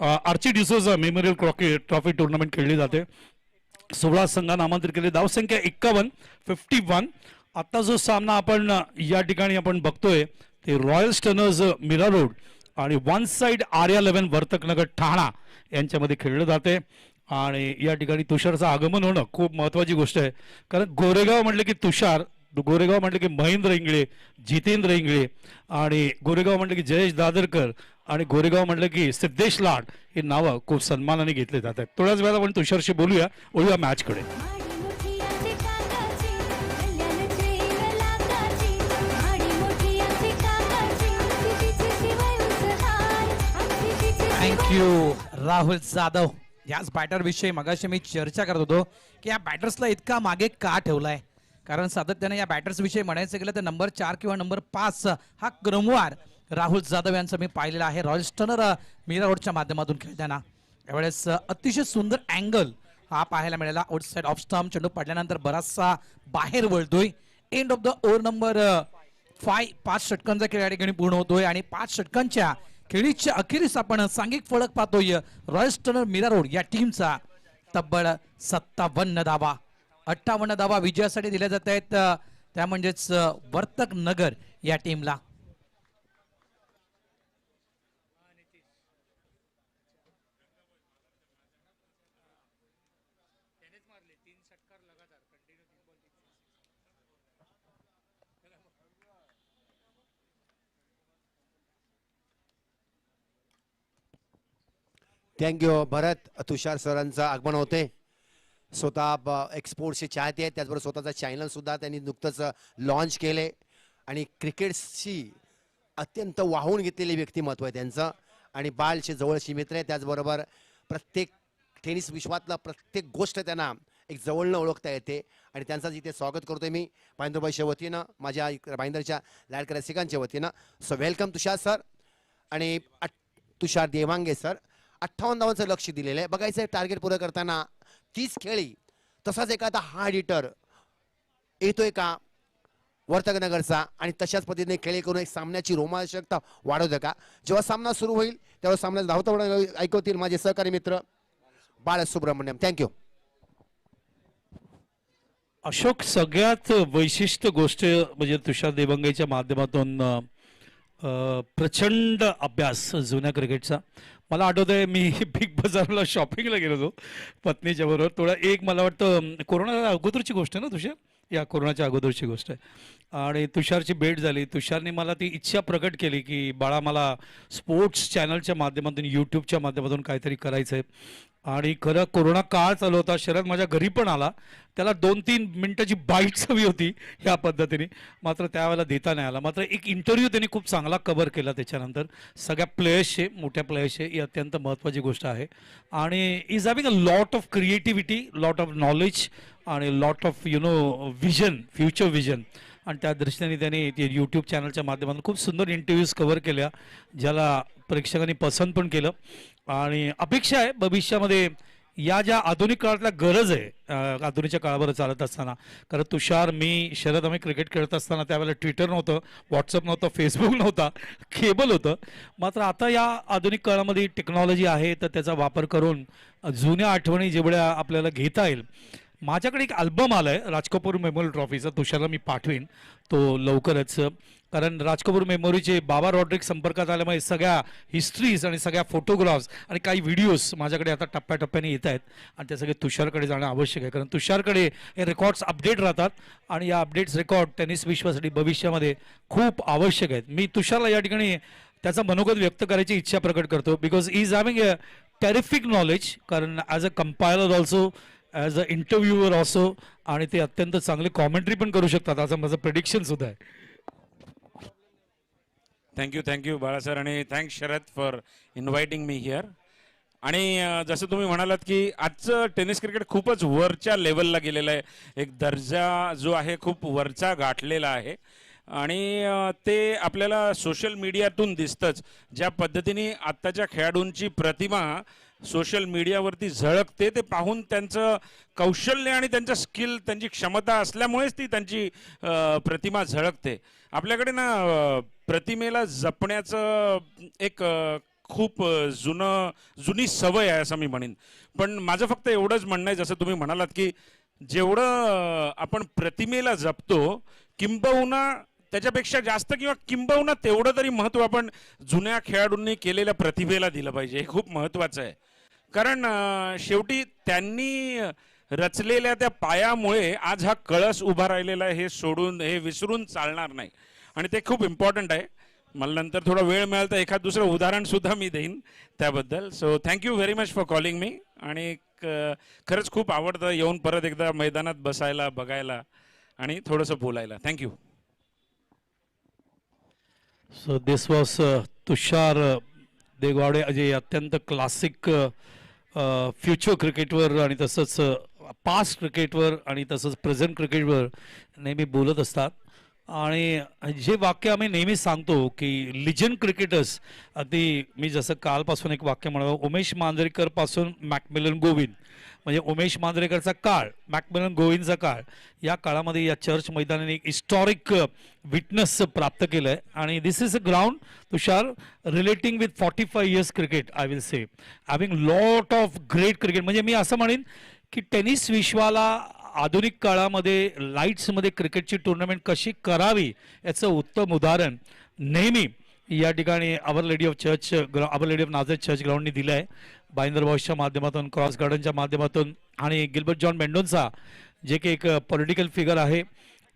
Archie D'Souza memorial trophy tournament खेळली जाते. 16 संघांना आमंत्रित केले. धावसंख्या 51. आता जो सामना आपण या ठिकाणी आपण बघतोय ते रॉयल स्टनर्स मीरा रोड आणि वन साइड आर्या 11 वर्तकनगर ठाणा यांच्यामध्ये खेळलं जाते. आणि या ठिकाणी तुषारचं आगमन होणं खूप महत्त्वाची गोष्ट आहे, कारण गोरेगाव म्हटलं की तुषार, गोरेगाव म्हटलं की महेंद्र इंगळे, जितेंद्र इंगळे, आणि गोरेगाव म्हटलं की जयेश दादरकर, आणि गोरेगाव म्हटलं की सिद्धेश लाड, ही नावं खूप सन्मानाने घेतली जातात. थोड्याच वेळेला आपण तुषारशी बोलूया मॅचकडे. थँक्यू राहुल जाधव. याच बॅटर विषयी मगाशी मी चर्चा करत होतो की या बॅटर्सला इतका मागे का ठेवलाय, कारण सातत्याने या बॅटर्स विषयी म्हणायचं गेलं तर नंबर 4 किंवा नंबर 5 हा क्रमवार राहुल जाधव यांचा मी पाहिलेला आहे रॉयल स्टनर मीरा रोडच्या माध्यमातून खेळताना. यावेळेस अतिशय सुंदर अँगल हा पाहायला मिळाला. आउटसाइड ऑफ स्टंप चेंडू पडल्यानंतर बराचसा बाहेर वळतोय. End of the over number 5. 5 षटकांचा खेळ या ठिकाणी पूर्ण होतोय आणि 5 षटकांच्या खेळीच्या अखेरीस आपण सांघिक फलक पाहतोय रॉयल स्टनर मीरा रोड या टीमचा. तब्बल 57 धावा, 58 धावा विजयासाठी दिल्या जात आहेत, त्या म्हणजेच वर्तक नगर या टीमला. थँक्यू भरत. तुषार सरांचं आगमन होते. स्वतः एक्सपोर्टचे चाहते आहेत, त्याचबरोबर स्वतःचा चॅनल सुद्धा त्यांनी नुकतंच लॉन्च केले आणि क्रिकेटशी अत्यंत वाहून घेतलेले व्यक्तिमत्व आहे त्यांचं आणि बालचे जवळचे मित्र आहे. त्याचबरोबर प्रत्येक टेनिस विश्वातला प्रत्येक गोष्ट त्यांना एक जवळनं ओळखता येते आणि त्यांचं इथे स्वागत करतोय मी भाईंदरबाईच्या वतीनं, माझ्या भाईंदरच्या लाडक्या रसिकांच्या वतीनं. सो वेलकम तुषार सर. आणि तुषार देवांगे सर 58 धावांचं लक्ष दिलेलं आहे. बघायचं आहे टार्गेट पुरं करताना 30 खेळी तसाच एखादा हार्ड हिटर येतोय का वर्तकनगरचा आणि तशाच पद्धतीने खेळी करून एक सामन्याची रोमांचकता वाढवतं का. जेव्हा सामना सुरू होईल तेव्हा सामन्याला धावता ऐकवतील माझे सहकारी मित्र बालसुब्रमण्यम. थँक्यू. अशोक, सगळ्यात वैशिष्ट्य गोष्ट म्हणजे तुषार देवांगेच्या माध्यमातून प्रचंड अभ्यास जुन्या क्रिकेटचा. मला आठवतंय मी बिग बाजारला शॉपिंगला गेलो होतो पत्नीच्या बरोबर. थोडा एक मला वाटतं कोरोना अगोदरची गोष्ट आहे ना तुषार, या कोरोनाच्या अगोदरची गोष्ट आहे. आणि तुषारची भेट झाली. तुषारने मला ती इच्छा प्रकट केली की बाळा मला स्पोर्ट्स चॅनलच्या माध्यमातून यूट्यूबच्या माध्यमातून काहीतरी करायचं आहे. आणि खरं कोरोना काळ चालू होता. शरद माझ्या घरी पण आला. त्याला 2-3 मिनिटाची बाईट हवी होती ह्या पद्धतीने, मात्र त्यावेळेला देता नाही आला. मात्र एक इंटरव्ह्यू त्यांनी खूप चांगला कव्हर केला त्याच्यानंतर सगळ्या प्लेयर्सचे, मोठ्या प्लेयर्सचे. ही अत्यंत महत्त्वाची गोष्ट आहे. आणि is having a lot of creativity, lot of knowledge आणि lot of vision, future vision. आणि त्या दृष्टीने त्यांनी ते यूट्यूब चॅनलच्या माध्यमातून खूप सुंदर इंटरव्ह्यूज कव्हर केल्या, ज्याला प्रेक्षकांनी पसंत पण केलं. आणि अपेक्षा आहे भविष्यामध्ये या ज्या आधुनिक काळातल्या गरज आहे, आधुनिकच्या काळावर चालत असताना, कारण तुषार, मी, शरद आम्ही क्रिकेट खेळत असताना त्यावेळेला ट्विटर नव्हतं, व्हॉट्सअप नव्हतं, फेसबुक नव्हता, केबल होतं. मात्र आता या आधुनिक काळामध्ये टेक्नॉलॉजी आहे, तर त्याचा वापर करून जुन्या आठवणी जेवढ्या आपल्याला घेता येईल. माझ्याकडे एक अल्बम आला आहे राज कपूर मेमोरियल ट्रॉफीचा, तुषारला मी पाठवीन तो लवकरच. कारण राज कपूर मेमोरीचे बाबा रॉड्रिक संपर्कात आल्यामुळे सगळ्या हिस्ट्रीज आणि सगळ्या फोटोग्राफ्स आणि काही व्हिडिओज माझ्याकडे आता टप्प्याटप्प्याने येत आहेत. आणि ते सगळे तुषारकडे जाणं आवश्यक आहे, कारण तुषारकडे हे रेकॉर्ड्स अपडेट राहतात आणि या अपडेट्स रेकॉर्ड टेनिस विश्वासाठी भविष्यामध्ये खूप आवश्यक आहेत. मी तुषारला या ठिकाणी त्याचा मनोगत व्यक्त करायची इच्छा प्रकट करतो, because is having a terrific knowledge, कारण as a compiler also, as a interviewer also, आणि ते अत्यंत चांगली कॉमेंट्री पण करू शकतात असं माझं प्रेडिक्शन सुद्धा आहे. थँक्यू बाळा सर, आणि thanks Sharad for inviting me here. आणि जसं तुम्ही म्हणालात की आजचं टेनिस क्रिकेट खूपच वरच्या लेवलला गेलेलं आहे, एक दर्जा जो आहे खूप वरचा गाठलेला आहे. आणि ते आपल्याला सोशल मीडियातून दिसतंच, ज्या पद्धतीने आत्ताच्या खेळाडूंची प्रतिमा सोशल मीडियावरती झळकते, ते पाहून त्यांचं कौशल्य आणि त्यांचं स्किल, त्यांची क्षमता असल्यामुळेच ती त्यांची प्रतिमा झळकते. आपल्याकडे ना प्रतिमेला जपण्याचं एक खूप जुनी सवय आहे असं मी म्हणेन. पण माझं फक्त एवढंच म्हणणं आहे, जसं तुम्ही म्हणालात की जेवढं आपण प्रतिमेला जपतो, किंबहुना त्याच्यापेक्षा जास्त किंवा किंबहुना तेवढं तरी महत्त्व आपण जुन्या खेळाडूंनी केलेल्या प्रतिभेला दिलं पाहिजे. हे खूप महत्त्वाचं आहे, कारण शेवटी त्यांनी रचलेल्या त्या पायामुळे आज हा कळस उभा राहिलेला आहे. हे विसरून चालणार नाही, आणि ते खूप इम्पॉर्टंट आहे. मला नंतर थोडा वेळ मिळाला तर एखाद दुसरं उदाहरण सुद्धा मी देईन त्याबद्दल. So thank you very much for calling me. आणि खरंच खूप आवडतं येऊन परत एकदा मैदानात बसायला, बघायला आणि थोडंसं बोलायला. थँक्यू. सो दिस वॉज तुषार देगवाडे, जे अत्यंत क्लासिक फ्युचर क्रिकेटवर आणि तसंच पास्ट क्रिकेटवर आणि तसंच प्रेझेंट क्रिकेटवर नेहमी बोलत असतात. आणि जे वाक्य आम्ही नेहमी सांगतो की लिजंड क्रिकेटर्स, अगदी मी जसं कालपासून एक वाक्य म्हणावं, उमेश मांजरेकर पासून मॅकमिलन गोविंद, म्हणजे उमेश मांजरेकरचा काळ, मॅकमिलन गोविंदचा काळ, या काळामध्ये या चर्च मैदानाने एक हिस्टॉरिक विटनेस प्राप्त केलं आहे. आणि this is a ground, Tushar, relating with 45 years cricket, I will say, having lot of great cricket. म्हणजे मी असं म्हणेन की टेनिस विश्वाला आधुनिक काळामध्ये लाईट्समध्ये क्रिकेटची टुर्नामेंट कशी करावी याचं उत्तम उदाहरण नेहमी या ठिकाणी आवर लेडी ऑफ नाझरेथ चर्च ग्राउंडनी दिलं आहे. बाइंदर बॉयजच्या माध्यमातून, क्रॉस गार्डनच्या माध्यमातून, आणि गिल्बर्ट जॉन मेंडोन्सा, जे की एक पॉलिटिकल फिगर आहे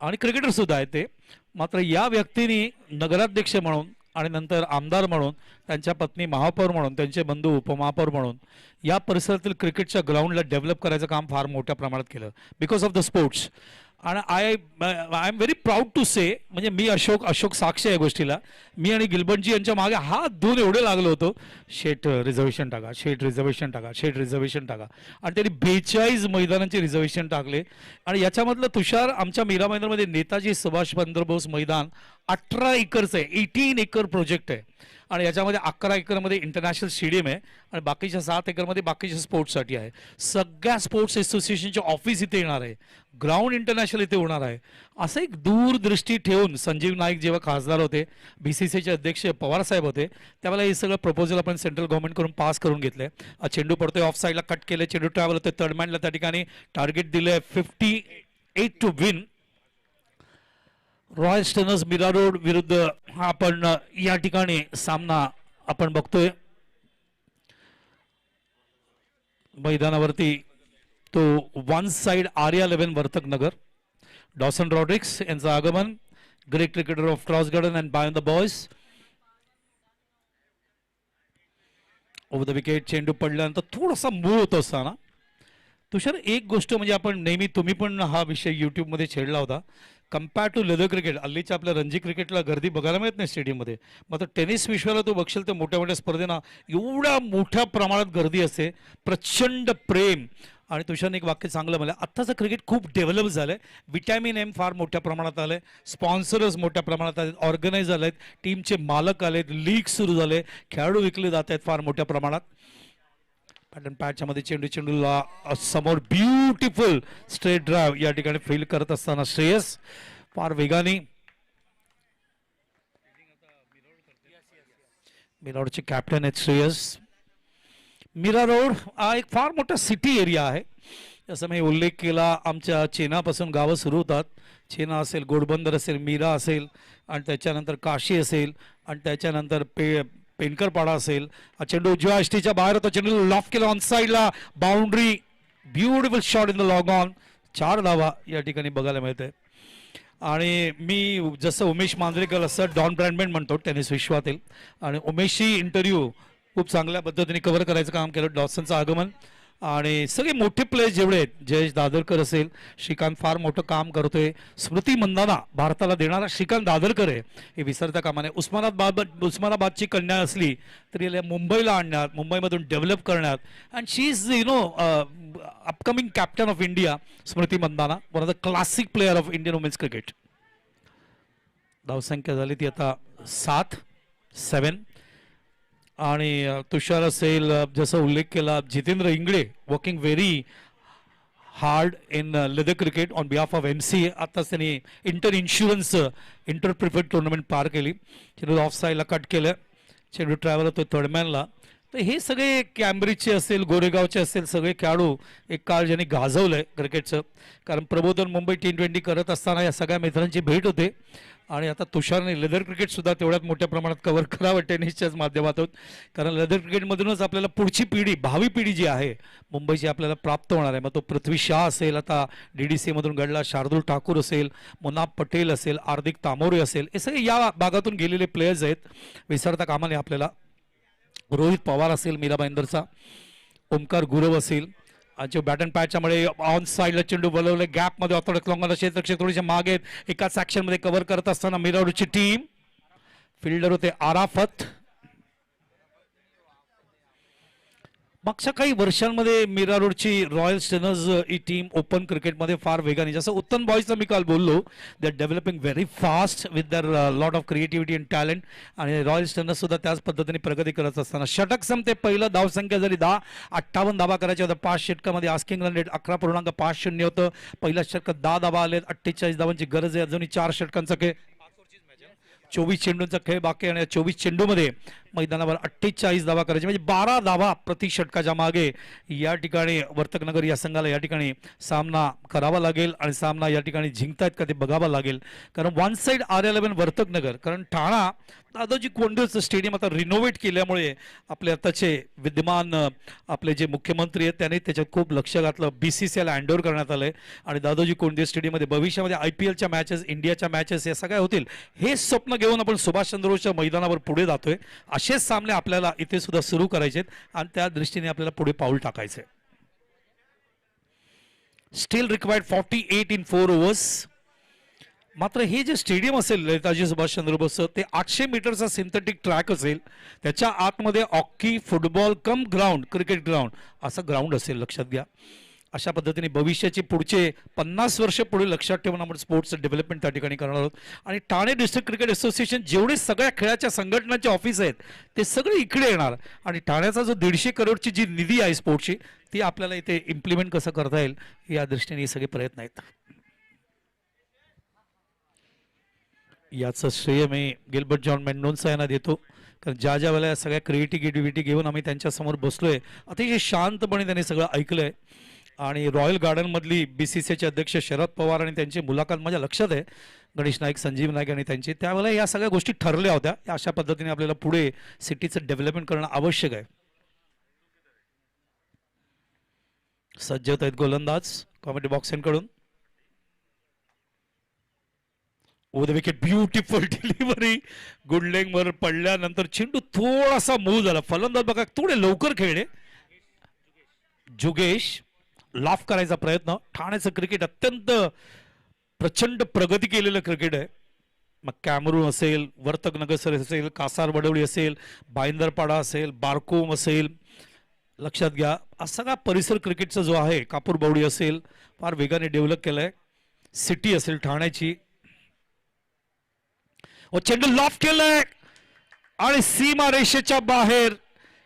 आणि क्रिकेटर सुद्धा आहे ते. मात्र या व्यक्तींनी नगराध्यक्ष म्हणून आणि नंतर आमदार म्हणून, त्यांच्या पत्नी महापौर म्हणून, त्यांचे बंधू उपमहापौर म्हणून या परिसरातील क्रिकेटच्या ग्राउंडला डेव्हलप करायचं काम फार मोठ्या प्रमाणात केलं, बिकॉज ऑफ द स्पोर्ट्स. आणि I am very proud to say, म्हणजे मी अशोक साक्ष आहे या गोष्टीला. मी आणि गिल्बर्टजी यांच्या मागे हात धुवून एवढे लागलो होतो, शेट रिझर्वेशन टाका, शेट रिझर्वेशन टाका, शेट रिझर्वेशन टाका. आणि त्यांनी 42 मैदानांचे रिझर्वेशन टाकले. आणि याच्यामधलं तुषार, आमच्या मीरा मैदानामध्ये नेताजी सुभाषचंद्र बोस मैदान 18 एकरचं आहे, 18 एकर प्रोजेक्ट आहे. आणि याच्यामध्ये 11 एकरमध्ये इंटरनॅशनल स्टेडियम आहे आणि बाकीच्या 7 एकरमध्ये बाकीच्या स्पोर्ट्ससाठी आहे. सगळ्या स्पोर्ट्स असोसिएशनचे ऑफिस इथे येणार आहे, ग्राउंड इंटरनॅशनल इथे होणार आहे. असं एक दूरदृष्टी ठेवून संजीव नाईक जेव्हा खासदार होते, BCCIचे अध्यक्ष पवार साहेब होते, त्यावेळेला हे सगळं प्रपोजल आपण सेंट्रल गव्हर्नमेंटकडून पास करून घेतलंय. चेंडू पडतोय ऑफ साईडला, कट केले, चेंडू ट्रॅव्हल होते थर्ड मॅनला, त्या ठिकाणी टार्गेट दिलंय 58 to win. Royal स्टर्नर्स Mira Road विरुद्ध हा आपण या ठिकाणी सामना आपण बघतोय मैदानावरती. तो वन साइड आर्या 11 वर्तक नगर, डॉसन रॉड्रिक्स यांचं आगमन, great cricketer of cross garden and by the boys. Over the wicket चेंडू पडल्यानंतर थोडासा मूळ होत असताना तुषार एक गोष्ट म्हणजे आपण नेहमी तुम्ही पण हा विषय यूट्यूबमध्ये छेडला होता, कम्पेअर टू लेदर क्रिकेट हल्लीच्या आपल्या रणजी क्रिकेटला गर्दी बघायला मिळत नाही स्टेडियममध्ये, मात्र टेनिस विश्वाला तू बघशील तर मोठ्या मोठ्या स्पर्धेना एवढ्या मोठ्या प्रमाणात गर्दी असते, प्रचंड प्रेम. आणि तुषारने एक वाक्य चांगलं म्हणलं, आत्ताचं क्रिकेट खूप डेव्हलप झालं आहे, विटॅमिन एम फार मोठ्या प्रमाणात आलं आहे, स्पॉन्सर्स मोठ्या प्रमाणात आले, ऑर्गनाईज झाले आहेत, टीमचे मालक आलेत, लीग सुरू झाले, खेळाडू विकले जात आहेत फार मोठ्या प्रमाणात. पॅटर्न पॅचच्या मध्ये चेंडूला समोर ब्युटिफुल स्ट्रेट ड्राईव्ह या ठिकाणी फील करत असताना श्रेयस फार वेगाने. मिरारोडचे कॅप्टन आहेत श्रेयस. मीरा रोड हा एक फार मोठा सिटी एरिया आहे, जसं मी उल्लेख केला. आमच्या चेनापासून गावं सुरू होतात, चेना असेल, घोडबंदर असेल, मीरा असेल, आणि त्याच्यानंतर काशी असेल, आणि त्याच्यानंतर पेनकरपाडा असेल. हा चेंडू उजव्या यष्टीच्या बाहेर होता, चेंडू लॉफ केला ऑन साईडला, boundary, beautiful shot in the log on. 4 धावा या ठिकाणी बघायला मिळते. आणि मी जसं उमेश मांजरेकर असं डॉन ब्रॅडमॅन म्हणतो टेनिस विश्वातील, आणि उमेशची इंटरव्ह्यू खूप चांगल्या पद्धतीने कव्हर करायचं काम केलं. डॉसनचं आगमन आणि सगळे मोठे प्लेयर्स जेवढे आहेत, जयेश दादरकर असेल, श्रीकांत फार मोठं काम करतोय, स्मृती मंदाना भारताला देणारा श्रीकांत दादरकर आहे, हे विसरता कामा नये. उस्मानाबादची कन्या असली तरी याला मुंबईला आणण्यात, मुंबईमधून डेव्हलप करण्यात, and she is upcoming captain of India Smriti Mandhana, one of the classic player of Indian women's cricket. धावसंख्या झाली ती आता 7. आणि तुषार असेल, जसं उल्लेख केला, Jitendra Ingle working very hard in leather cricket on behalf of MCA. आताच त्यांनी inter insurance inter preferred tournament पार केली. चेंडू ऑफ साईडला कट केलं, चेंडू ट्रॅव्हल होतो थर्डमॅनला. तर हे सगळे कॅम्ब्रिजचे असेल, गोरेगावचे असेल, सगळे खेळाडू एक काळ ज्यांनी गाजवलंय क्रिकेटचं. कारण प्रबोधन मुंबई T20 करत असताना या सगळ्या मित्रांची भेट होते, आणि आता तुषारने लेदर क्रिकेट सुद्धा तेवढ्याच मोठ्या प्रमाणात कव्हर करावं टेनिसच्याच माध्यमातून. कारण लेदर क्रिकेटमधूनच आपल्याला पुढची पिढी, भावी पिढी जी आहे मुंबईची आपल्याला प्राप्त होणार आहे. मग तो पृथ्वी शाह असेल, आता DDC मधून घडला शार्दूल ठाकूर असेल, मुनाफ पटेल असेल, हार्दिक तामोरे असेल, हे सगळे या भागातून गेलेले प्लेयर्स आहेत, विसरता कामा नये आपल्याला. रोहित पवार असेल मीराबाई इंदरचा, ओमकार गुरव असेल, जो बॅटन पॅचच्यामुळे ऑन साईडला चेंडू बोलवले, गॅपमध्ये ऑर्थोडॉक्स लॉंगला क्षेत्रक्षेत्र थोडेसे मागे आहेत, एकाच ॲक्शनमध्ये कव्हर करत असताना मिरारोडची टीम. फिल्डर होते आराफत. मागच्या काही वर्षांमध्ये मीरा रोडची रॉयल स्टेनर्स ही टीम ओपन क्रिकेटमध्ये फार वेगाने, जसं उत्तम बॉयजचं मी काल बोललो, they are developing very fast with दर lot of creativity and talent. आणि रॉयल स्टेनर्स सुद्धा त्याच पद्धतीने प्रगती करत असताना षटक संपते पहिलं. धावसंख्या झाली 10, 58 धावा करायच्या होत्या 5 षटकामध्ये. आस्किंग रन रेट 11.50 होतं. पहिल्या षटकात 10 धावा आलेत, 48 धावांची गरज आहे. अजूनही 4 षटकांचा खेळ, 24 चेंडूंचा खेळ बाकी, आणि 24 चेंडूमध्ये मैदानावर 48 धावा करायचे, म्हणजे 12 धावा प्रति षटकाच्या मागे या ठिकाणी वर्तकनगर या संघाला या ठिकाणी सामना करावा लागेल. आणि सामना या ठिकाणी जिंकतायत का ते बघावं लागेल. कारण वन साईड R11 वर्तकनगर, कारण ठाणा दादाजी कोंडदेवचं स्टेडियम आता रिनोव्हेट केल्यामुळे आपले आताचे विद्यमान आपले जे मुख्यमंत्री आहेत त्यांनी त्याच्यात खूप लक्ष घातलं. BCCIला हँडओव्हर करण्यात आलंय, आणि दादाजी कोंडदेव स्टेडियममध्ये भविष्यामध्ये IPLच्या मॅचेस, इंडियाच्या मॅचेस या सगळ्या होतील. हे स्वप्न घेऊन आपण सुभाषचंद्र बोसच्या मैदानावर पुढे जातोय. असेच सामने आपल्याला इथे सुद्धा सुरू करायचे, आणि त्या दृष्टीने आपल्याला पुढे पाऊल टाकायचे. Steel required 48 in 4 overs. मात्र हे जे स्टेडियम असेल नेताजी सुभाषचंद्र बोसचं, ते 800 मीटरचा सिंथेटिक ट्रॅक असेल, त्याच्या आतमध्ये हॉकी, फुटबॉल कम ग्राउंड, क्रिकेट ग्राउंड असं ग्राउंड असेल, लक्षात घ्या. अशा पद्धतीने भविष्याची पुढचे 50 वर्ष पुढे लक्षात ठेवून आपण स्पोर्ट्स डेव्हलपमेंट त्या ठिकाणी करणार आहोत. आणि ठाणे डिस्ट्रिक्ट क्रिकेट असोसिएशन जेवढे सगळ्या खेळाच्या संघटनांचे ऑफिस आहेत ते सगळे इकडे येणार, आणि ठाण्याचा जो 150 करोडची जी निधी आहे स्पोर्ट्सची, ती आपल्याला इथे इम्प्लिमेंट कसं करता येईल या दृष्टीने हे सगळे प्रयत्न आहेत. याचं श्रेय मी गिल्बर्ट जॉन मेंडोन्सा यांना देतो, कारण ज्या ज्या वेळेला सगळ्या क्रिएटिव्हिटी घेऊन आम्ही त्यांच्यासमोर बसलोय, अतिशय शांतपणे त्यांनी सगळं ऐकलंय. आणि रॉयल गार्डनमधली BCCIचे अध्यक्ष शरद पवार आणि त्यांची मुलाखत माझ्या लक्षात आहे, गणेश नाईक, संजीव नाईक आणि त्यांची, त्यावेळेला या सगळ्या गोष्टी ठरल्या होत्या. अशा पद्धतीने आपल्याला पुढे सिटीचं डेव्हलपमेंट करणं आवश्यक आहे. सज्ज होत आहेत गोलंदाज कॉमेडी बॉक्सकडून. Over the wicket beautiful delivery. Good leg वर पडल्यानंतर चेंडू थोडासा मूव्ह झाला. फलंदाज बघा थोडे लवकर खेळले. जुगेश लाफ करायचा प्रयत्न. ठाण्याचं क्रिकेट अत्यंत प्रचंड प्रगती केलेलं क्रिकेट आहे. मग कॅमरून असेल, वर्तक नगर असेल, कासार वडवळी असेल, बाईंदरपाडा असेल, बारकोम असेल, लक्षात घ्या हा सगळा परिसर क्रिकेटचा जो आहे, कापूर बावडी असेल फार वेगाने डेव्हलप केलाय. सिटी असेल ठाण्याची. चेंडू लॉफ केलाय आणि सीमा रेषेच्या बाहेर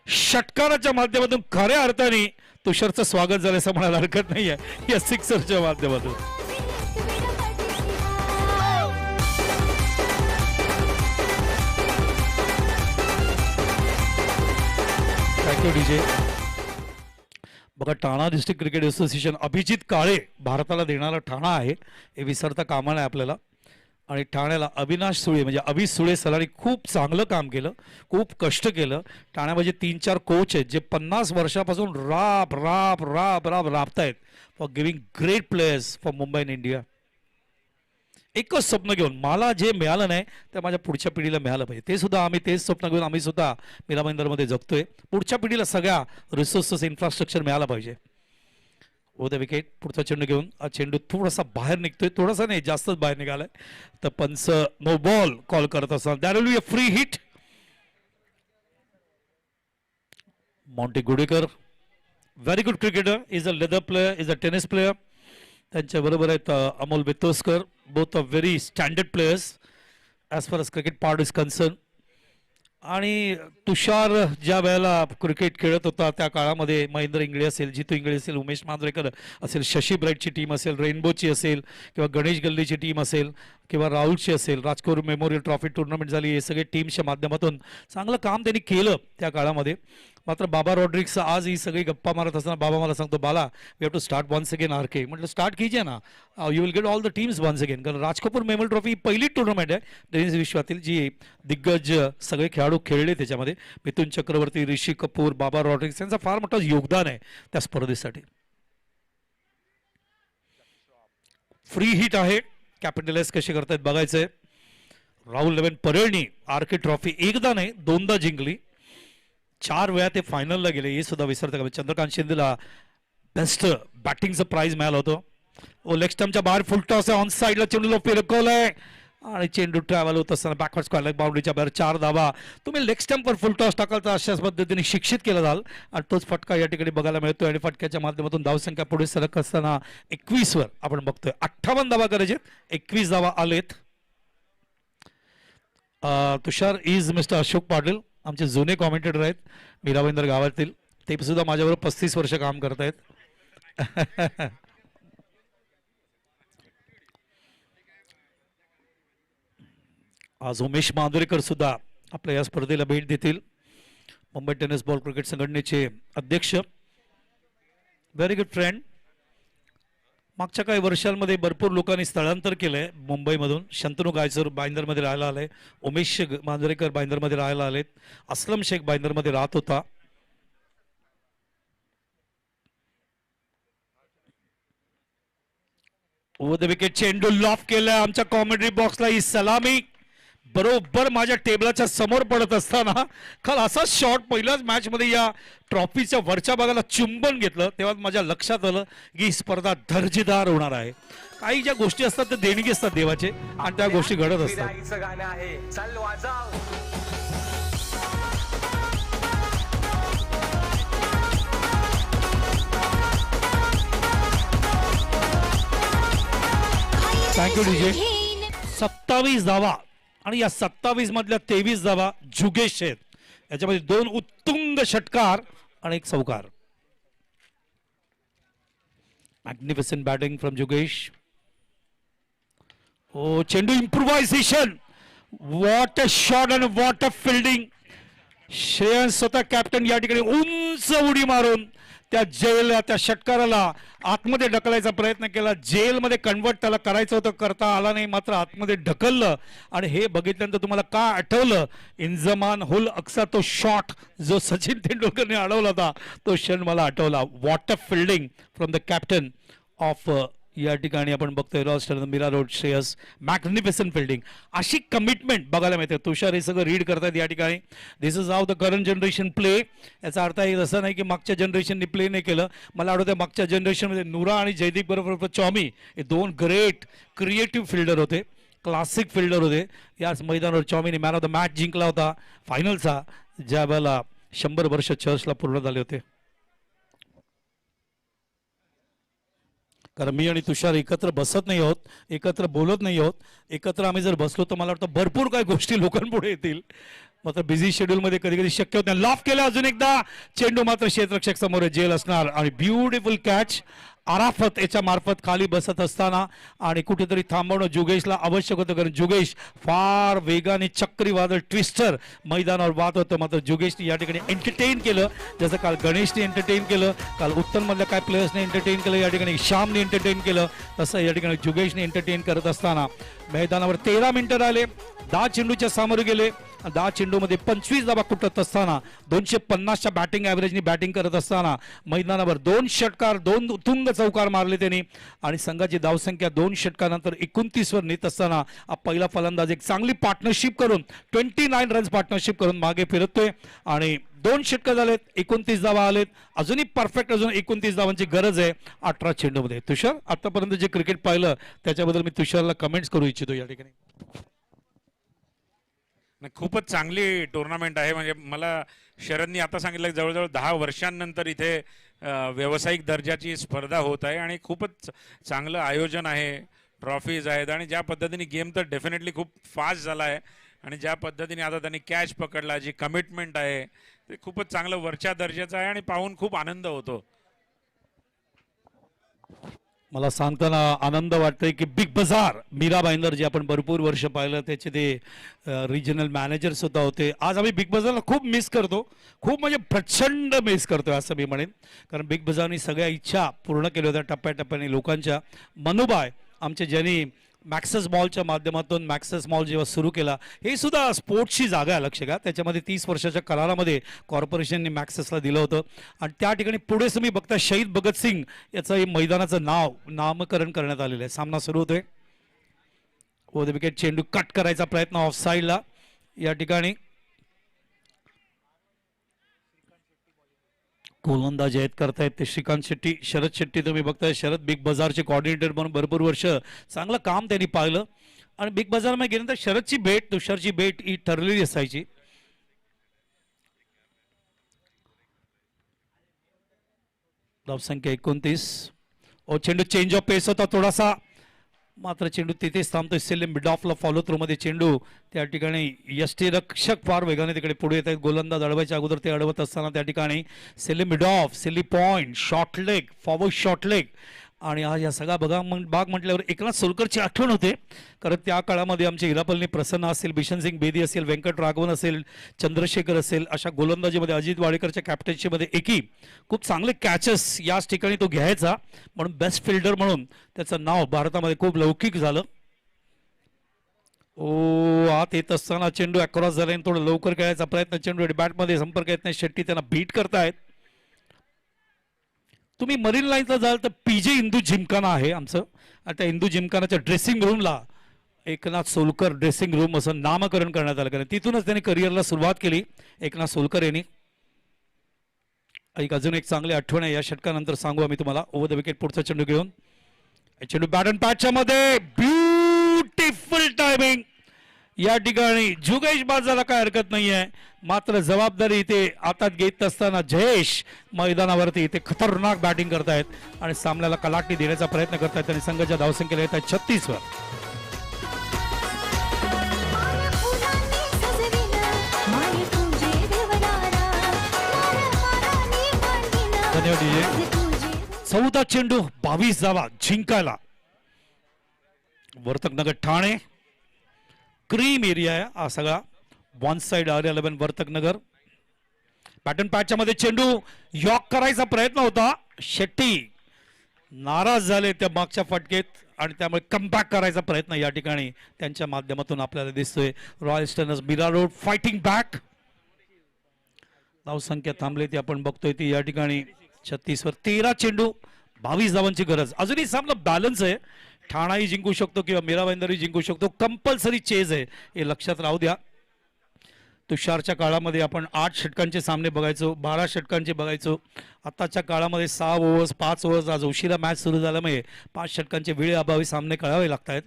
षटकाराच्या माध्यमातून खऱ्या अर्थाने तुषारचं स्वागत झालं असं म्हणायला हरकत नाहीये या सिक्सरच्या माध्यमातून. Thank you DJ. बघा ठाणा डिस्ट्रिक्ट क्रिकेट असोसिएशन अभिजित काळे भारताला देणारा ठाणा आहे हे विसरता कामा नये आपल्याला. आणि ठाण्याला अविनाश सुळे म्हणजे अभि सुळे सरांनी खूप चांगलं काम केलं, खूप कष्ट केलं. ठाण्यामध्ये 3-4 कोच आहेत जे 50 वर्षापासून राबतायत for giving great players for Mumbai in India. एकच स्वप्न घेऊन मला जे मिळालं नाही ते माझ्या पुढच्या पिढीला मिळालं पाहिजे. ते सुद्धा आम्ही तेच स्वप्न घेऊन आम्ही सुद्धा मीराबाईंदरमध्ये जगतोय. पुढच्या पिढीला सगळ्या रिसोर्सेस इन्फ्रास्ट्रक्चर मिळालं पाहिजे. ओ द विकेट. पुढचा चेंडू घेऊन हा चेंडू थोडासा बाहेर निघतोय, थोडासा नाही जास्तच बाहेर निघालाय. तर पंच नो बॉल कॉल करत असताना that will be a free hit. Monty Gudekar very good cricketer, is a leather player, is a tennis player. त्यांच्या बरोबर आहेत Amol Betoskar, both are very standard players as far as cricket part is concern. आणि तुषार ज्या वेळेला cricket खेळत होता त्या काळामध्ये महेंद्र इंगळे असेल, जितू इंगळे असेल, उमेश मांजरेकर असेल, शशी ब्राईटची टीम असेल, रेनबोची असेल किंवा गणेश गल्लीची टीम असेल किंवा राहुलची असेल, राजकोर मेमोरियल ट्रॉफी टुर्नामेंट झाली, हे सगळे टीमच्या माध्यमातून चांगलं काम त्यांनी केलं त्या काळामध्ये. मात्र बाबा रॉड्रिक्स आज ही सगळी गप्पा मारत असताना बाबा मला सांगतो, Bala we have to start once again RK. म्हटलं स्टार्ट कीजिए ना, you will get all the teams once again. कारण राजकोर मेमोरियल ट्रॉफी ही पहिली टुर्नामेंट आहे टेनिस विश्वातील जी दिग्गज सगळे खेळाडू खेळले त्याच्यामध्ये. मिथुन चक्रवर्ती, ऋषी कपूर, बाबा रॉड्रिक्स यांचं फार मोठं योगदान आहे त्या स्पर्धेसाठी. फ्री हिट आहे, कॅपिटलाइज कसे करतायत बघायचंय. राहुल लेवन परळणी आरके ट्रॉफी एकदा नाही दोनदा जिंकली, 4 वेळा ते फायनलला गेले हे सुद्धा विसरता का. चंद्रकांत शिंदेला बेस्ट बॅटिंगचं प्राइज मिळालं होतं. लेग स्टंपच्या बाहेर फुल टॉस आहे, ऑन साईडला चेंडूला फिरकवलंय आणि चेंडू ट्रॅव्हल होत असताना बॅकवर्ड स्क्वेअर लेग बाउंड्रीच्या बाहेर 4 धावा. तुम्ही लेग स्टंपवर फुल टॉस टाकाल तर अशाच पद्धतीने शिक्षित केला जाल आणि तोच फटका या ठिकाणी बघायला मिळतोय. आणि फटक्याच्या माध्यमातून धावसंख्या पुढे सरक असताना 21 वर आपण बघतोय. 58 धावा करायचे, 21 धावा आलेत. तुषार इज मिस्टर अशोक पाटील, आमचे जुने कॉमेंटेटर आहेत मीराबाईंदर गावातील. ते सुद्धा माझ्याबरोबर 35 वर्ष काम करतायत. आज उमेश मांजरेकर सुद्धा आपल्या या स्पर्धेला भेट देतील. मुंबई टेनिस बॉल क्रिकेट संघटनेचे अध्यक्ष, व्हेरी गुड फ्रेंड. मागच्या काही वर्षांमध्ये भरपूर लोकांनी स्थलांतर केलंय मुंबईमधून. शंतनू गायचर बाईंदरमध्ये राहायला आले, उमेश मांजरेकर बाईंदरमध्ये राहायला आलेत, असलम शेख बाईंदरमध्ये राहत होता. ओव्हर द विकेट चेंडू लॉफ केलाय. आमच्या कॉमेंट्री बॉक्सला ही सलामी बरोबर माझ्या टेबलाच्या समोर पडत असताना काल असा शॉट पहिल्याच मॅच मध्ये या ट्रॉफीच्या वरच्या भागाला चुंबन घेतलं तेव्हा माझ्या लक्षात आलं की ही स्पर्धा दर्जेदार होणार आहे. काही ज्या गोष्टी असतात ते देणगी असतात देवाचे आणि त्या गोष्टी घडत असतात. गाणं आहे, चल वाजव. Thank you DJ. 27 धावा आणि या 27 मधल्या 23 धावा जुगेश आहेत. याच्यामध्ये 2 उत्तुंग षटकार आणि 1 चौकार. मॅग्निफिसंट बॅटिंग फ्रॉम जुगेश. ओ चेंडू improvisation, what a shot and what a fielding. Shreyas स्वतः कॅप्टन या ठिकाणी उंच उडी मारून त्या जेलला त्या षटकाराला आतमध्ये ढकलायचा प्रयत्न केला. जेलमध्ये कन्वर्ट त्याला करायचं होतं, करता आला नाही, मात्र आतमध्ये ढकललं. आणि हे बघितल्यानंतर तुम्हाला काय आठवलं, इंजमान हुल अक्सा तो शॉट जो सचिन तेंडुलकरने अडवला होता तो क्षण मला आठवला. What a fielding from the captain of या ठिकाणी आपण बघतोय roster Mira road Shreyas magnificent fielding, अशी कमिटमेंट बघायला मिळते. तुषार हे सगळं रीड करतात या ठिकाणी. This is how the current generation play. याचा अर्थ आहे असं नाही की मागच्या जनरेशननी प्ले नाही केलं. मला आठवतं मागच्या जनरेशनमध्ये नुरा आणि जयदीप बरोबर चॉमी हे दोन ग्रेट क्रिएटिव्ह फिल्डर होते, क्लासिक फिल्डर होते. याच मैदानावर चॉमीने मॅन ऑफ द मॅच जिंकला होता फायनलचा, ज्या वेळेला 100 वर्ष चर्चला पूर्ण झाले होते. कारण मी आणि तुषार एकत्र बसत नाही आहोत, एकत्र बोलत नाही आहोत. एकत्र आम्ही जर बसलो तर मला वाटतं भरपूर काही गोष्टी लोकांपुढे येतील. मात्र बिझी शेड्यूलमध्ये कधी कधी शक्य होत नाही. लॉफ केला अजून एकदा, चेंडू मात्र क्षेत्ररक्षक समोर जेल असणार आणि ब्युटिफुल कॅच आराफत याच्या मार्फत खाली बसत असताना आणि कुठेतरी थांबवणं जुगेशला आवश्यक होतं. कारण जुगेश फार वेगाने चक्रीवादळ ट्विस्टर मैदानावर वाद होतं. मात्र जुगेशने या ठिकाणी एंटरटेन केलं, जसं काल गणेशने एंटरटेन केलं, काल उत्तरमधल्या काय प्लेयर्सने एंटरटेन केलं, या ठिकाणी श्यामने एंटरटेन केलं, तसं या ठिकाणी जुगेशने एंटरटेन करत असताना मैदानावर 13 मिनिटं राहिले. 10 चेंडूच्या सामोरे गेले. 10 चेंडूमध्ये 25 धावा कुटत असताना 250च्या बॅटिंग ॲव्हरेजनी बॅटिंग करत असताना मैदानावर 2 षटकार 2 उत्तुंग चौकार मारले त्यांनी आणि संघाची धावसंख्या 2 षटकानंतर 29 वर नेत असताना पहिला फलंदाज एक चांगली पार्टनरशिप करून 29 रन्स पार्टनरशिप करून मागे फिरतोय आणि 2 षटकं झालेत, 29 धावा आलेत. अजूनही परफेक्ट अजून 29 धावांची गरज आहे 18 चेंडूमध्ये. तुषार, आतापर्यंत जे क्रिकेट पाहिलं त्याच्याबद्दल मी तुषारला कमेंट्स करू इच्छितो या ठिकाणी. खूपच चांगली टुर्नामेंट आहे. म्हणजे मला शरदनी आता सांगितलं जवळजवळ 10 वर्षांनंतर इथे व्यावसायिक दर्जाची स्पर्धा होत आहे आणि खूपच चांगलं आयोजन आहे, ट्रॉफीज आहेत आणि ज्या पद्धतीने गेम तर डेफिनेटली खूप फास्ट झाला आहे आणि ज्या पद्धतीने आता त्यांनी कॅच पकडला, जी कमिटमेंट आहे ते खूपच चांगलं वरच्या दर्जाचं आहे आणि पाहून खूप आनंद होतो. मला सांगताना आनंद वाटतोय की बिग बाजार मीरा भाईंदर जे आपण भरपूर वर्ष पाहिलं त्याचे ते रिजनल मॅनेजर सुद्धा होते. आज आम्ही बिग बाजारला खूप मिस करतो, खूप म्हणजे प्रचंड मिस करतोय असं मी म्हणेन. कारण बिग बाजारनी सगळ्या इच्छा पूर्ण केल्या होत्या टप्प्याटप्प्याने लोकांच्या. मनुबाय आमचे ज्यांनी मॅक्सेस मॉलच्या माध्यमातून मॅक्सेस मॉल जेव्हा सुरू केला, हे सुद्धा स्पोर्ट्सची जागा आहे लक्ष घ्या. त्याच्यामध्ये 30 वर्षाच्या करारामध्ये कॉर्पोरेशनने मॅक्सेसला दिलं होतं आणि त्या ठिकाणी पुढे तुम्ही बघता शहीद भगतसिंग याचं हे मैदानाचं नामकरण करण्यात आलेलं आहे. सामना सुरू होतोय. द विकेट चेंडू कट करायचा प्रयत्न ऑफ साईडला. या ठिकाणी गोलंदाज आहेत करतायत ते श्रीकांत शेट्टी, शरद शेट्टी तुम्ही बघताय. शरद बिग बाजारचे कोऑर्डिनेटर म्हणून भरपूर वर्ष चांगलं काम त्यांनी पाहिलं आणि बिग बाजारमध्ये गेल्यानंतर शरदची भेट तुषारची भेट ही ठरलेली असायची. धावसंख्या 29. चेंडू चेंज ऑफ पेस होता थोडासा, मात्र चेंडू तिथेच थांबतोय. सेलिम मिड ऑफला फॉलो थ्रू मध्ये चेंडू त्या ठिकाणी यष्टीरक्षक फार वेगाने तिकडे पुढे येत आहेत. गोलंदाज अडवायच्या अगोदर ते अडवत असताना त्या ठिकाणी सेलिम मिड ऑफ, सेली point, short leg, forward short leg आणि आज या सगळा भाग म्हटल्यावर एकनाथ सोलकरची आठवण होते. कारण त्या काळामध्ये आमचे हिरापल्ली प्रसन्न असेल, बिशनसिंग बेदी असेल, व्यंकट राघवन असेल, चंद्रशेखर असेल, अशा गोलंदाजीमध्ये अजित वाडेकरच्या कॅप्टन्सीमध्ये एकही खूप चांगले कॅचेस याच ठिकाणी तो घ्यायचा. म्हणून बेस्ट फिल्डर म्हणून त्याचं नाव भारतामध्ये खूप लौकिक झालं. आत येत असताना चेंडू अक्रॉस झाला, थोडं लवकर खेळायचा प्रयत्न, चेंडू बॅटमध्ये संपर्क येत नाही. शेट्टी त्यांना बीट करतायत. तुम्ही मरीन लाईनला जाल तर पीजे इंदू जिमखाना आहे आमचं. आता इंदू जिमखानाच्या ड्रेसिंग रूमला एकनाथ सोलकर ड्रेसिंग रूम असं नामकरण करण्यात आलं. कारण तिथूनच त्यांनी करिअरला सुरुवात केली एकनाथ सोलकर यांनी. अजून एक चांगली आठवण आहे या षटकानंतर सांगू आम्ही तुम्हाला. ओव्हर द विकेट पुढचा चेंडू घेऊन चेंडू बॅट अँड पॅचच्या मध्ये ब्युटिफुल टायमिंग. या ठिकाणी जुगेश बाजाला काय हरकत नाहीये, मात्र जबाबदारी इथे हातात घेत असताना जयेश मैदानावरती इथे खतरनाक बॅटिंग करतायत आणि सामन्याला कलाटणी देण्याचा प्रयत्न करतायत आणि संघाच्या धावसंख्येला येत आहेत 36 वर. धन्यवाद डीजे. 14 चेंडू 22 धावा जिंकायला. वर्तकनगर ठाणे क्रीम एरिया आहे हा सगळा. One side R11 Vartaknagar. Pattern पॅचच्या मध्ये चेंडू यॉक करायचा प्रयत्न होता. शेट्टी नाराज झाले त्या मागच्या फटकेत आणि त्यामुळे कमबॅक करायचा प्रयत्न या ठिकाणी त्यांच्या माध्यमातून आपल्याला दिसतोय. Royal स्टर्नर्स Mira Road fighting back. धावसंख्या थांबली ती आपण बघतोय ती या ठिकाणी 36 वर. 13 चेंडू 22 धावांची गरज. अजूनही सामना बॅलन्स आहे. ठाणाही जिंकू शकतो किंवा मीरा भाईंदरही जिंकू शकतो. कंपल्सरी चेज आहे हे लक्षात राहू द्या. तुषारच्या काळामध्ये आपण 8 षटकांचे सामने बघायचो, 12 षटकांचे बघायचो. आताच्या काळामध्ये 6 ओव्हर्स 5 ओव्हर्स. आज उशिरा मॅच सुरू झाल्यामुळे 5 षटकांचे वेळेअभावी सामने खेळावे लागत आहेत.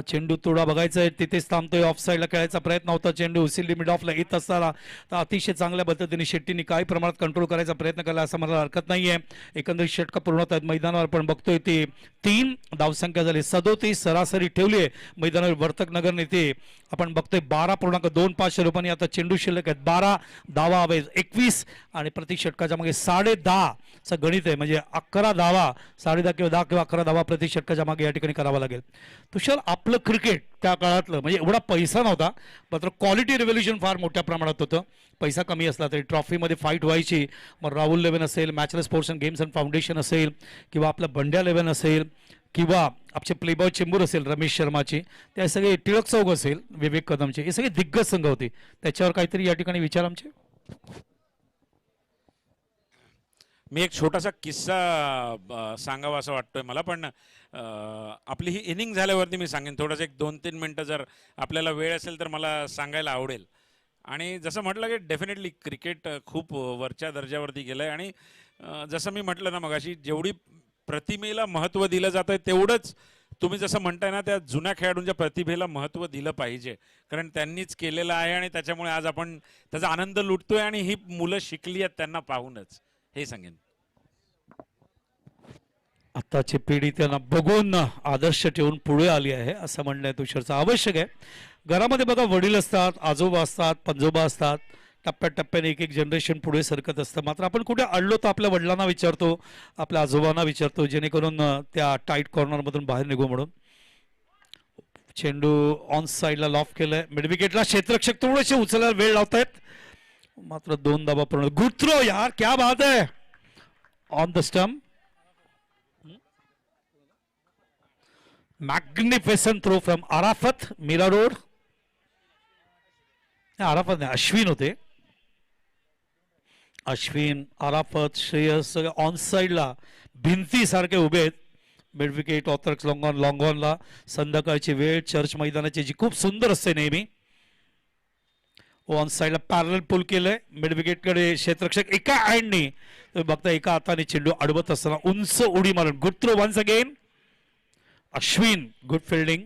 चेंडू तोडा बघायचा आहे, तिथेच थांबतोय. ऑफ साईडला खेळायचा प्रयत्न होता. चेंडू उसिल मिड ऑफला येत असताना तर अतिशय चांगल्या पद्धतीने शेट्टींनी काही प्रमाणात कंट्रोल करायचा प्रयत्न केला असं मला हरकत नाहीये. एकंदरीत षटकं पूर्ण होत आहेत मैदानावर. पण बघतोय ते 3 धावसंख्या झाली. 37 सरासरी ठेवली आहे मैदानावर वर्तक नगरने. ते आपण बघतोय 12.25 रुपयांनी आता चेंडू शिल्लक आहेत. 12 धावा हवे 21 आणि प्रति षटकाच्या मागे 10.5 गणित आहे. म्हणजे 11 धावा 10.5 किंवा 10 किंवा 11 धावा प्रति षटकाच्या मागे या ठिकाणी करावा लागेल. तुषार आपलं क्रिकेट त्या काळातलं म्हणजे एवढा पैसा नव्हता, मात्र क्वालिटी रेव्होल्युशन फार मोठ्या प्रमाणात होतं. पैसा कमी असला तरी ट्रॉफीमध्ये फाईट व्हायची. मग राहुल 11 असेल, matchless sports and games and foundation असेल, किंवा आपलं बंड्या 11 असेल, किंवा आपचे प्लेबॉय चेंबूर असेल रमेश शर्माची, त्या सगळे टिळक चौक असेल विवेक कदमचे, हे सगळे दिग्गज संघ होते. त्याच्यावर काहीतरी या ठिकाणी विचार आमचे. मी एक छोटासा किस्सा सांगावा असं वाटतोय मला. पण आपली ही इनिंग झाल्यावरती मी सांगेन. थोडंसं एक 2-3 मिनटं जर आपल्याला वेळ असेल तर मला सांगायला आवडेल. आणि जसं म्हटलं की डेफिनेटली क्रिकेट खूप वरच्या दर्जावरती गेलं आहे. आणि जसं मी म्हटलं ना मगाशी, जेवढी प्रतिमेला महत्त्व दिलं जातं तेवढंच तुम्ही जसं म्हणताय ना त्या जुन्या खेळाडूंच्या प्रतिभेला महत्त्व दिलं पाहिजे. कारण त्यांनीच केलेलं आहे आणि त्याच्यामुळे आज आपण त्याचा आनंद लुटतोय. आणि ही मुलं शिकली आहेत त्यांना पाहूनच, हे सांगेन. आताची पिढी त्यांना बघून आदर्श ठेवून पुढे आली आहे असं म्हणणं आहे तुषारचं. आवश्यक आहे. घरामध्ये बघा वडील असतात, आजोबा असतात, पणजोबा असतात. टप्प्याटप्प्याने एक एक जनरेशन पुढे सरकत असतं. मात्र आपण कुठे अडलो तर आपल्या वडिलांना विचारतो, आपल्या आजोबांना विचारतो, जेणेकरून त्या टाईट कॉर्नरमधून बाहेर निघू म्हणून. चेंडू ऑन साईडला लॉफ केलंय. मिड विकेटला क्षेत्ररक्षक थोडेसे उचलायला वेळ लावतायत. मात्र 2 धावा पूर्ण. गुड थ्रो यार, क्या बात है. On the stump. Magnificent throw from Arafat, Mira road. Arafat नाही, अश्विन होते. अश्विन, आराफत, श्रेयस सगळे ऑन साईडला भिंतीसारखे उभे आहेत. मिड विकेट ऑथरक्स लॉंगॉनला. संध्याकाळची वेळ चर्च मैदानाची जी खूप सुंदर असते नेहमी. ऑन साईडला पॅरल पुल केलंय. मिड विकेटकडे क्षेत्ररक्षक एका हँडनी, तुम्ही बघता एका हाताने चेंडू अडवत असताना उंच उडी मारून. Good throw once again. Ashwin, good fielding.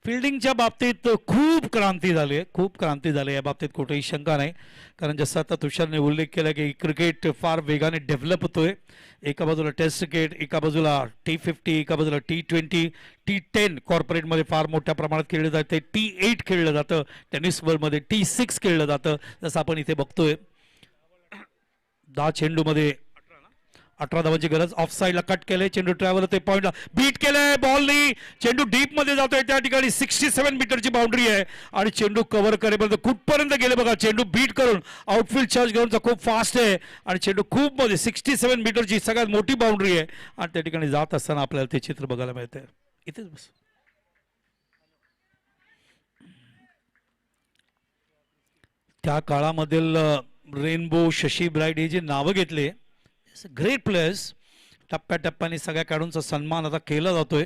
फिल्डिंगच्या बाबतीत खूप क्रांती झाली आहे, खूप क्रांती झाली या बाबतीत कुठेही शंका नाही. कारण जसं आता तुषारने उल्लेख केला की क्रिकेट फार वेगाने डेव्हलप होतोय. एका बाजूला टेस्ट क्रिकेट, एका बाजूला T50, एका बाजूला T20, T10 कॉर्पोरेटमध्ये फार मोठ्या प्रमाणात खेळलं जातं. T8 खेळलं जातं टेनिस वर्ल्डमध्ये. T6 खेळलं जातं जसं आपण इथे बघतोय. 10 चेंडूमध्ये 18 धावांची गरज. ऑफ साईडला कट केले. चेंडू ट्रॅव्हल होते पॉइंटला. बीट केलंय बॉलनी. चेंडू डीप मध्ये जातोय. त्या ठिकाणी 67 मीटरची बाउंड्री आहे आणि चेंडू कव्हर करेपर्यंत कुठपर्यंत गेले बघा. चेंडू बीट करून आउटफील्ड चार्ज घेऊन खूप फास्ट आहे आणि चेंडू खूप मध्ये 67 मीटरची सगळ्यात मोठी बाउंड्री आहे आणि त्या ठिकाणी जात असताना आपल्याला ते चित्र बघायला मिळतंय. इथेच बस. त्या काळामधील रेनबो, शशी ब्राईट हे जे नावं घेतले, ग्रेट प्लेयर्स. टप्प्याटप्प्याने सगळ्या खेळाडूंचा सन्मान आता केला जातोय.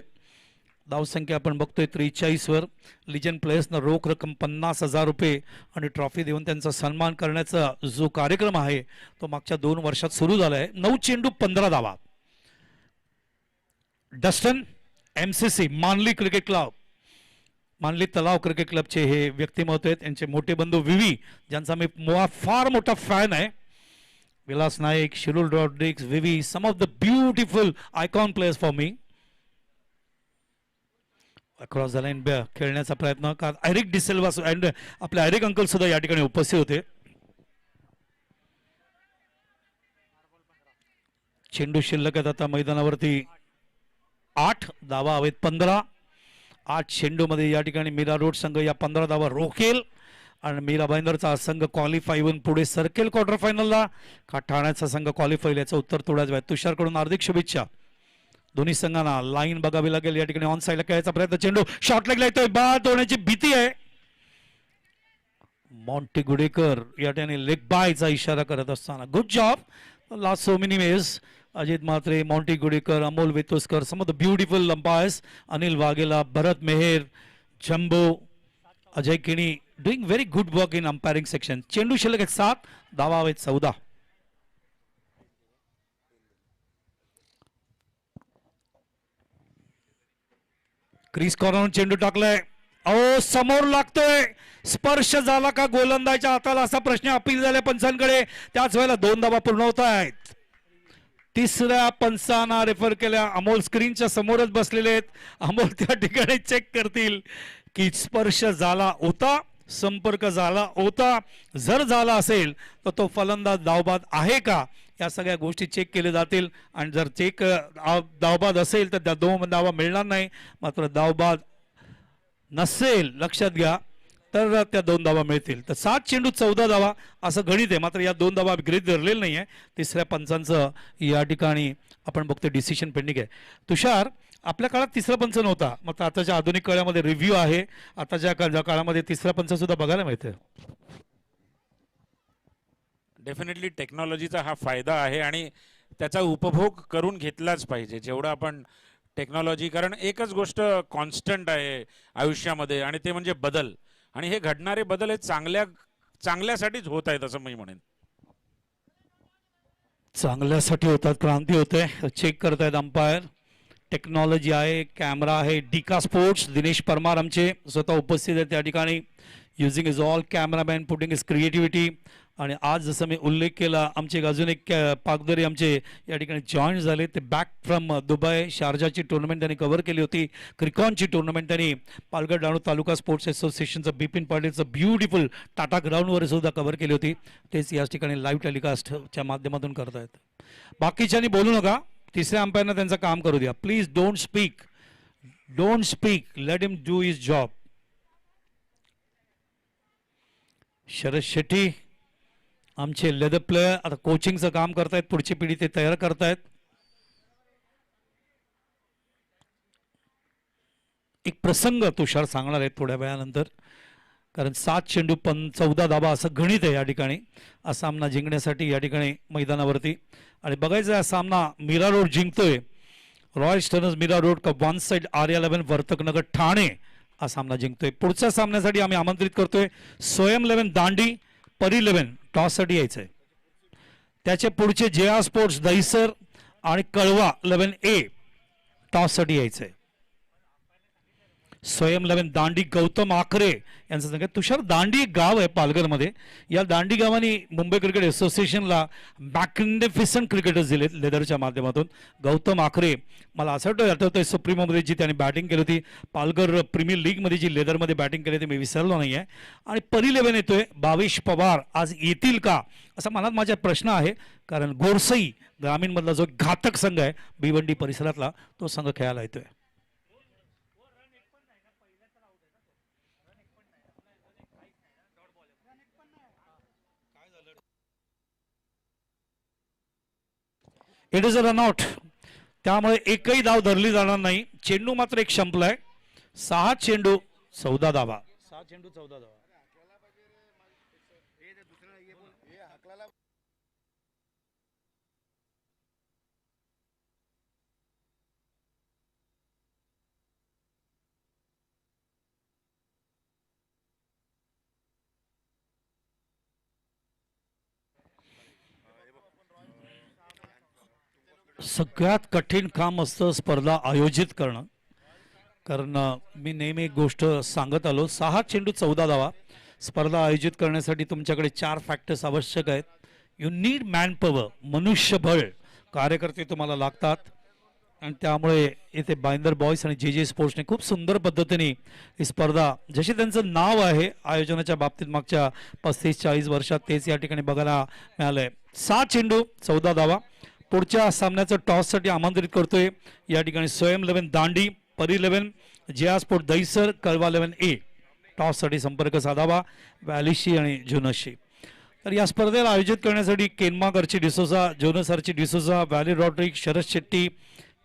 धावसंख्या आपण बघतोय 43 वर. लिजन प्लेयर्सना रोख रक्कम 50,000 रुपये आणि ट्रॉफी देऊन त्यांचा सन्मान करण्याचा जो कार्यक्रम आहे तो मागच्या 2 वर्षात सुरू झाला आहे. 9 चेंडू 15 धावा. डस्टन, MCC मानली क्रिकेट क्लब, मानली तलाव क्रिकेट क्लबचे हे व्यक्तिमत्व आहेत. यांचे मोठे बंधू विवी, ज्यांचा मी फार मोठा फॅन आहे. Vilas Naik, Shirul Rodrigues, Vivi, some of the beautiful icon players for me. Across the line खेळण्याचा प्रयत्न. एरिक डिसेल्वा अँड आपले एरिक अंकल सुद्धा या ठिकाणी उपस्थित होते. चेंडू शिल्लक आहेत आता मैदानावरती 8 धावा हवेत 15. 8 चेंडूमध्ये या ठिकाणी मीरा रोड संघ या 15 धावा रोखेल आणि मीरा भाईंदरचा संघ क्वालिफाय होऊन पुढे सरकेल क्वार्टर फायनलला. का ठाण्याचा संघ क्वालिफाय याचं उत्तर थोड्याच वेळात. तुषारकडून हार्दिक शुभेच्छा. दोन्ही संघांना लाईन बघावी लागेल. या ठिकाणी ऑन साईडला खेळायचा प्रयत्न. चेंडू शॉर्ट लेगला येतोय. बाद होण्याची भीती आहे. मॉन्टी गुडेकर या ठिकाणी लेग बायचा इशारा करत असताना good job last so many ways. Ajit Mhatre, Monty Gudekar, Amol Vetoskar, some of the beautiful umpires, Anil Vaghela, Bharat Meher, Jumbo, Ajay Kini, doing very good work in umpiring section. चेंडू शिल्लक आहेत 7, धावा हवेत 14. क्रिस कॉर्नर चेंडू टाकलाय, अहो समोर लागतोय, स्पर्श झाला का गोलंदाजाच्या हाताला असा प्रश्न अपील झाला पंचांकडे. त्याच वेळेला 2 धावा पूर्ण होत आहेत. तिसऱ्या पंचांना रेफर केल्या. अमोल स्क्रीनच्या समोरच बसलेले आहेत. अमोल त्या ठिकाणी चेक करतील की स्पर्श झाला होता, संपर्क झाला होता. जर झाला असेल तर तो फलंदाज धावबाद आहे का, या सगळ्या गोष्टी चेक केल्या जातील. आणि जर चेक धावबाद असेल तर त्या 2 धावा मिळणार नाही. मात्र धावबाद नसेल, लक्षात घ्या, तर त्या 2 धावा मिळतील. तर 7 चेंडू 14 धावा असं गणित आहे. मात्र या 2 धावा गृहीत धरलेलं नाही आहे. तिसऱ्या पंचांचं या ठिकाणी आपण बघतो डिसिशन पेंडिंग आहे. तुषार, आपल्या काळात तिसरा पंच नव्हता, मग आताच्या आधुनिक काळामध्ये रिव्ह्यू आहे. आताच्या काळामध्ये तिसरा पंच सुद्धा बघायला मिळतं. डेफिनेटली टेक्नॉलॉजीचा हा फायदा आहे आणि त्याचा उपभोग करून घेतलाच पाहिजे जेवढं आपण टेक्नॉलॉजी. कारण एकच गोष्ट कॉन्स्टंट आहे आयुष्यामध्ये आणि ते म्हणजे बदल. आणि हे घडणारे बदल हे चांगल्यासाठीच होत आहेत असं मी म्हणेन. चांगल्यासाठी होतात, क्रांती होते. चेक करतायत अंपायर. टेक्नॉलॉजी आहे, कॅमेरा आहे. डिका स्पोर्ट्स, दिनेश परमार आमचे स्वतः उपस्थित आहेत त्या ठिकाणी. Using is all cameraman, putting his creativity. आणि आज जसं मी उल्लेख केला, आमचे अजून एक पाकदरी आमचे या ठिकाणी जॉईन झाले. ते बॅक फ्रॉम दुबई, शारजाची टुर्नामेंट त्यांनी कव्हर केली होती. क्रिकॉनची टुर्नामेंट त्यांनी पालघर डहाणू तालुका स्पोर्ट्स असोसिएशनचं बिपिन पाटीलचं ब्युटिफुल टाटा ग्राउंडवर सुद्धा कव्हर केली होती. तेच याच ठिकाणी लाईव्ह टेलिकास्टच्या माध्यमातून करतायत. बाकीच्यांनी बोलू नका, तिसऱ्या अंपायरनं त्यांचं काम करू द्या. Please don't speak, don't speak, let him do his job. Sharad Shetty आमचे लेदर प्लेयर आता कोचिंगचं काम करतायत. पुढची पिढी ते तयार करतायत. एक प्रसंग तुषार सांगणार आहेत थोड्या वेळानंतर, कारण 7 चेंडू 14 धावा असं गणित आहे या ठिकाणी. हा सामना जिंकण्यासाठी या ठिकाणी मैदानावरती. आणि बघायचं हा सामना मीरा रोड जिंकतोय. रॉयल स्टर्नर्स मीरा रोड का 1 साइड R11 वर्तकनगर ठाणे हा सामना जिंकतोय. पुढच्या सामन्यासाठी आम्ही आमंत्रित करतोय स्वयं 11 दांडी, परी 11 टॉससाठी यायचंय. त्याचे पुढचे JR स्पोर्ट्स दहिसर आणि कळवा 11A टॉससाठी यायचंय. स्वयं 11 दांडी दांडी आखरे यांचं सांगा. तुषार, दांडी एक गाव आहे पालघरमध्ये. या दांडी गावाने मुंबई क्रिकेट असोसिएशनला मॅग्निफिसंट क्रिकेटर्स दिलेत लेदरच्या माध्यमातून. गौतम आखरे, मला असं आठवतंय सुप्रीमोमध्ये जी त्याने बॅटिंग केली होती, पालघर प्रीमियर लीगमध्ये जी लेदरमध्ये बॅटिंग केली होती, मी विसरलो नाही आहे. आणि परी 11 येतोय, भावेश पवार आज येतील का असा मनात माझा प्रश्न आहे. कारण गोरसई ग्रामीणमधला जो घातक संघ आहे भिवंडी परिसरातला, तो संघ खेळायला येतोय. इट इज अ रनआउट, त्यामुळे एकही धाव धरली जाणार नाही. चेंडू मात्र एक संपलाय. 6 चेंडू 14 धावा. 6 चेंडू 14 धावा. सगळ्यात कठीण काम असतं स्पर्धा आयोजित करणं. कारण मी नेहमी एक गोष्ट सांगत आलो, 6 चेंडू 14 धावा. स्पर्धा आयोजित करण्यासाठी तुमच्याकडे 4 फॅक्टर्स आवश्यक आहेत. यू नीड मॅनपॉवर, मनुष्यबळ, कार्यकर्ते तुम्हाला लागतात. आणि त्यामुळे इथे बाइंदर बॉयज आणि JJ स्पोर्ट्सने खूप सुंदर पद्धतीने ही स्पर्धा, जशी त्यांचं नाव आहे आयोजनाच्या बाबतीत मागच्या 35-40 वर्षात, तेच या ठिकाणी बघायला मिळालंय. 6 चेंडू 14 धावा. पुढच्या सामन्याचं टॉससाठी आमंत्रित करतोय या ठिकाणी स्वयं 11 दांडी, परी 11, JR स्पोर्ट दहिसर, कळवा 11A टॉससाठी संपर्क साधावा व्हॅलीशी आणि जोनसशी. तर या स्पर्धेला आयोजित करण्यासाठी केनमाकरची डिसोजा, जोनसरची D'Souza, Wally Rodrick, Sharad Shetty,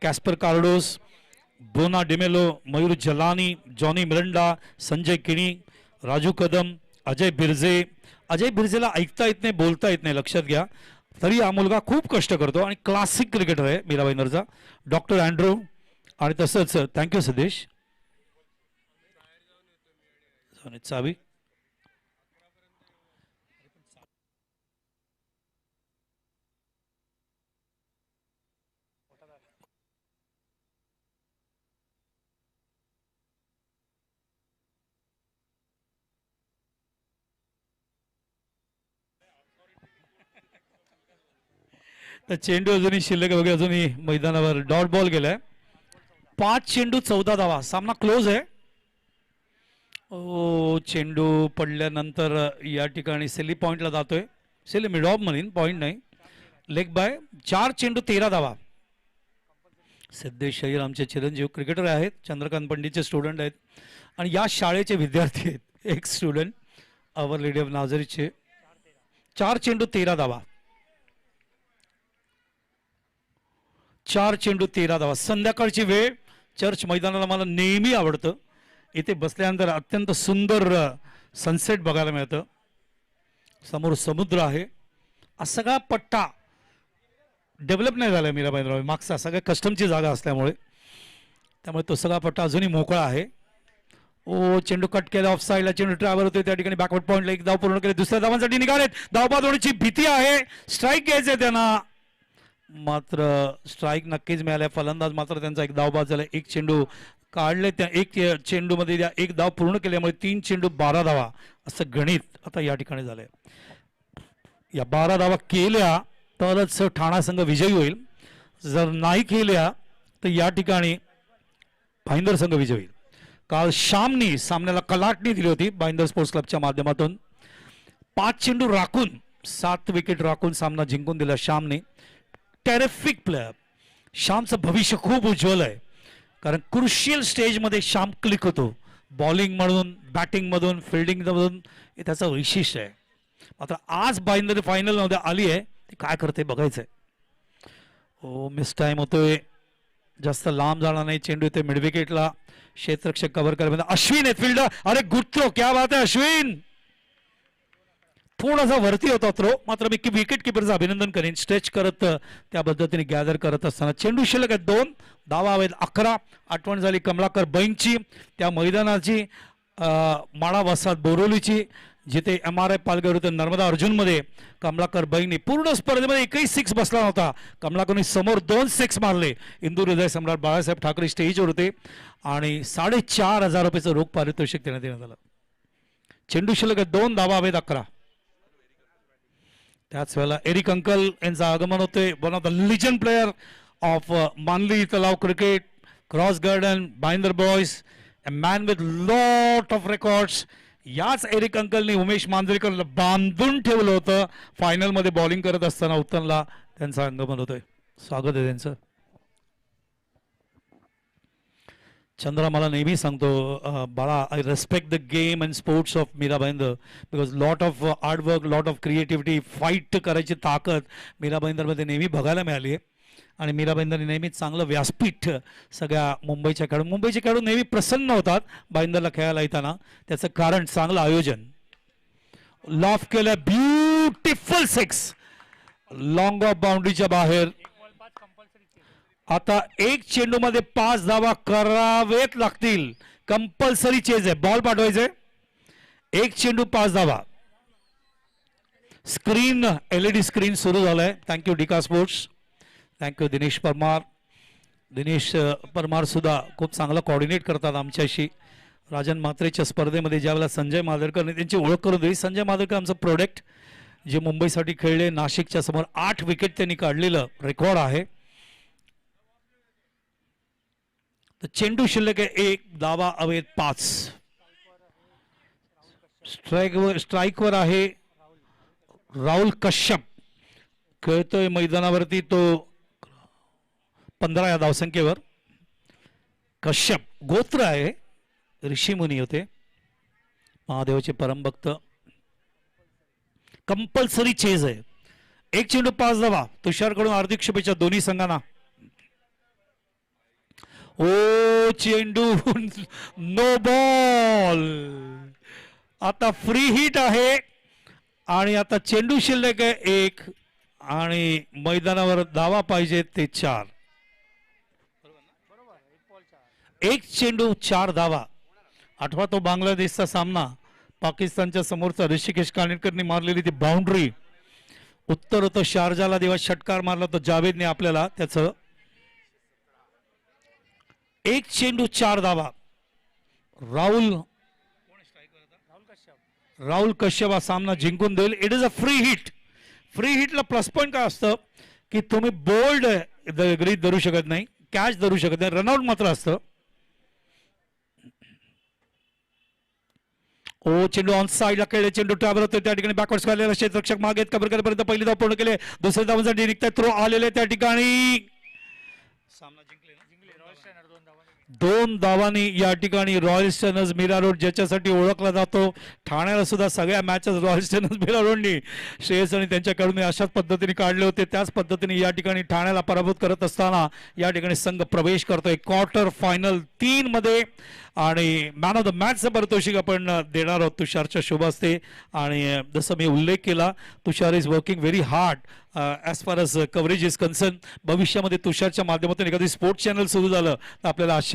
Casper Cardoz, Brona D'Mello, Mayur Jalani, Johnny Miranda, Sanjay Kini, Raju Kadam, Ajay Birje. Ajay बिरजेला ऐकता येत नाही, बोलता येत नाही, लक्षात घ्या. तरी हा मुलगा खूप कष्ट करतो आणि क्लासिक क्रिकेटर आहे मीराबाई नरचा. डॉक्टर अँड्रू आणि तसंच थँक्यू सदेश चावी. तर चेंडू अजूनही शिल्लक वगैरे अजूनही मैदानावर डॉट बॉल गेलाय. 5 चेंडू 14 धावा. सामना क्लोज आहे. ओ चेंडू पडल्यानंतर या ठिकाणी सेली पॉइंटला जातोय. सेली मिड ऑफ म्हणीन, पॉइंट नाही. Leg bye. 4 चेंडू 13 धावा. सिद्धेश अय्यर आमचे चिरंजीव क्रिकेटर आहेत, चंद्रकांत पंडितचे स्टुडंट आहेत आणि या शाळेचे विद्यार्थी आहेत. एक स्टुडंट अवर लेडी ऑफ नाझरीचे. 4 चेंडू 13 धावा. 4 चेंडू 13 धावा. संध्याकाळची वेळ चर्च मैदानाला मला नेहमी आवडतं. इथे बसल्यानंतर अत्यंत सुंदर सनसेट बघायला मिळतं. समोर समुद्र आहे. हा सगळा पट्टा डेव्हलप नाही झाला मीराबाई मागचा, सगळ्या कस्टमची जागा असल्यामुळे, त्यामुळे तो सगळा पट्टा अजूनही मोकळा आहे. ओ चेंडू कट केला ऑफ साईडला. चेंडू ट्रॅव्हल होते त्या ठिकाणी बॅकवर्ड पॉईंटला. एक धाव पूर्ण केले. दुसऱ्या धावांसाठी निघालेत. धावबाद होण्याची भीती आहे. स्ट्राईक घ्यायचे त्यांना, मात्र स्ट्राईक नक्कीच मिळाल्या. फलंदाज मात्र त्यांचा एक धावबाद झाला. एक चेंडू काढले त्या एक चेंडू मध्ये एक धाव पूर्ण केल्यामुळे 3 चेंडू 12 धावा असं गणित आता या ठिकाणी झालंय. या 12 धावा केल्या तरच ठाणा संघ विजयी होईल. जर नाही केल्या तर या ठिकाणी भाईंदर संघ विजयी होईल. काल श्यामनी सामन्याला कलाटणी दिली होती भाईंदर स्पोर्ट्स क्लबच्या माध्यमातून. 5 चेंडू राखून 7 विकेट राखून सामना जिंकून दिला श्यामने. Terrific player. श्यामचं भविष्य खूप उज्ज्वल आहे, कारण क्रुशियल स्टेजमध्ये श्याम क्लिक होतो. बॉलिंग मधून, बॅटिंग मधून, फिल्डिंग मधून, हे त्याचं वैशिष्ट्य आहे. मात्र आज भाईंदर फायनल मध्ये आली आहे, ती काय करते बघायचंय. ओ मिस टाइम होतोय. जास्त लांब जाणार नाही. चेंडू येते मिड विकेटला. क्षेत्ररक्षक कव्हर करायला अश्विन आहे फिल्डर. अरे गुड थ्रो, क्या बात आहे अश्विन. थोडासा वरती होता थ्रो, मात्र मी विकेट किपरचं अभिनंदन करेन. स्ट्रेच करत त्या पद्धतीने गॅदर करत असताना. चेंडू शिल्लक आहेत 2. धावा हवेत 11. आठवण झाली कमलाकर बैंची, त्या मैदानाची, माळा वसाहत बोरोलीची, जिथे MRI पालघर होते नर्मदा अर्जुनमध्ये कमलाकर बैंनी पूर्ण स्पर्धेमध्ये एकही 6 बसला नव्हता. कमलाकरने समोर 2 6 मारले. इंदूर हृदय सम्राट बाळासाहेब ठाकरे स्टेजवर होते आणि 4,500 रुपयाचं रोख पारितोषिक देण्यात आलं. चेंडू शिल्लक आहेत 2. धावा हवेत 11. त्याच वेळेला एरिक अंकल यांचं आगमन होते. One of the legend player of मानली तलाव cricket, cross garden, Bhayandar boys, a man with lot of records. याच एरिक अंकलनी उमेश मांजरेकरला बांधून ठेवलं होतं. फायनलमध्ये बॉलिंग करत असताना उत्तनला त्यांचं आगमन होतंय. स्वागत आहे त्यांचं. चंद्रा मला नेहमी सांगतो, बाळा, I respect the game and sports of Mira Bhayandar, because lot of hard work, lot of creativity, fight करायची ताकद मीरा भाईंदरमध्ये नेहमी बघायला मिळाली आहे. आणि मीरा भाईंदरने नेहमीच चांगलं व्यासपीठ सगळ्या मुंबईचे खेळाडू नेहमी प्रसन्न होतात भाईंदरला खेळायला येताना. त्याचं कारण चांगलं आयोजन. लॉफ केलं, ब्युटिफुल 6, लॉंग ऑफ बाउंड्रीच्या बाहेर. आता एक चेंडू मध्ये 5 धावा करावेत लागतील. कंपल्सरी चेज आहे. बॉल पाठवायचे. एक चेंडू 5 धावा. स्क्रीन LED स्क्रीन सुरू झालंय. Thank you Dika sports. Thank you Dinesh Parmar. Dinesh Parmar सुद्धा खूप चांगलं कोऑर्डिनेट करतात आमच्याशी. राजन म्हात्रेच्या स्पर्धेमध्ये ज्यावेळेला संजय मादरकरने त्यांची ओळख करून दिली. संजय मादरकर आमचं प्रोडक्ट, जे मुंबईसाठी खेळले. नाशिकच्या समोर 8 विकेट त्यांनी काढलेलं रेकॉर्ड आहे. तर चेंडू शिल्लक आहे 1. धावा हवेत 5. स्ट्राईकवर आहे राहुल कश्यप. खेळतोय मैदानावरती तो 15 या धावसंख्येवर. कश्यप गोत्र आहे, ऋषीमुनी होते, महादेवाचे परमभक्त. कंपल्सरी चेज आहे. एक चेंडू 5 धावा. तुषारकडून हार्दिक शुभेच्छा दोन्ही संघांना. ओ चेंडू नो बॉल. आता फ्री हिट आहे आणि आता चेंडू शिल्लक आहे 1 आणि मैदानावर धावा पाहिजे ते 4. एक चेंडू 4 धावा. आठवा तो बांगलादेशचा सामना, पाकिस्तानच्या समोरचा ऋषिकेश कानिटकरनी मारलेली ती बाउंड्री. उत्तर होतं शारजाला देवा षटकार मारला तो जावेदने आपल्याला त्याचं. एक चेंडू 4 धावा. राहुल कश्यप हा सामना जिंकून देईल. It is a free hit. Free हिटला प्लस पॉईंट काय असतं की तुम्ही बोल्ड गृहीत धरू शकत नाही, कॅच धरू शकत नाही, रनआउट मात्र असतं. ओ चेंडू ऑन साईडला खेळले, चेंडू ट्रॅव्हल होते त्या ठिकाणी बॅकवर्ड आलेला क्षेत्ररक्षक मागे कबरकरपर्यंत पहिली धाव पूर्ण केले. दुसऱ्या धावांसाठी निघताय थ्रो आलेले त्या ठिकाणी. सामना जिंकले 2 धावांनी या ठिकाणी रॉयल स्टर्नर्स मीरा रोड ज्याच्यासाठी ओळखला जातो. ठाण्याला सुद्धा सगळ्या मॅचेस रॉयल स्टर्नर्स मीरा रोडनी श्रेयस आणि त्यांच्याकडून अशाच पद्धतीने काढले होते. त्याच पद्धतीने या ठिकाणी ठाण्याला पराभूत करत असताना या ठिकाणी संघ प्रवेश करतोय क्वार्टर फायनल 3 मध्ये. आणि मॅन ऑफ द मॅचचं पारितोषिक आपण देणार आहोत तुषारच्या शुभ हस्ते. आणि जसं मी उल्लेख केला, Tushar is working very hard as far as coverage is concern. भविष्यामध्ये तुषारच्या माध्यमातून एखादी स्पोर्ट्स चॅनल सुरू झालं तर आपल्याला आश्चर्य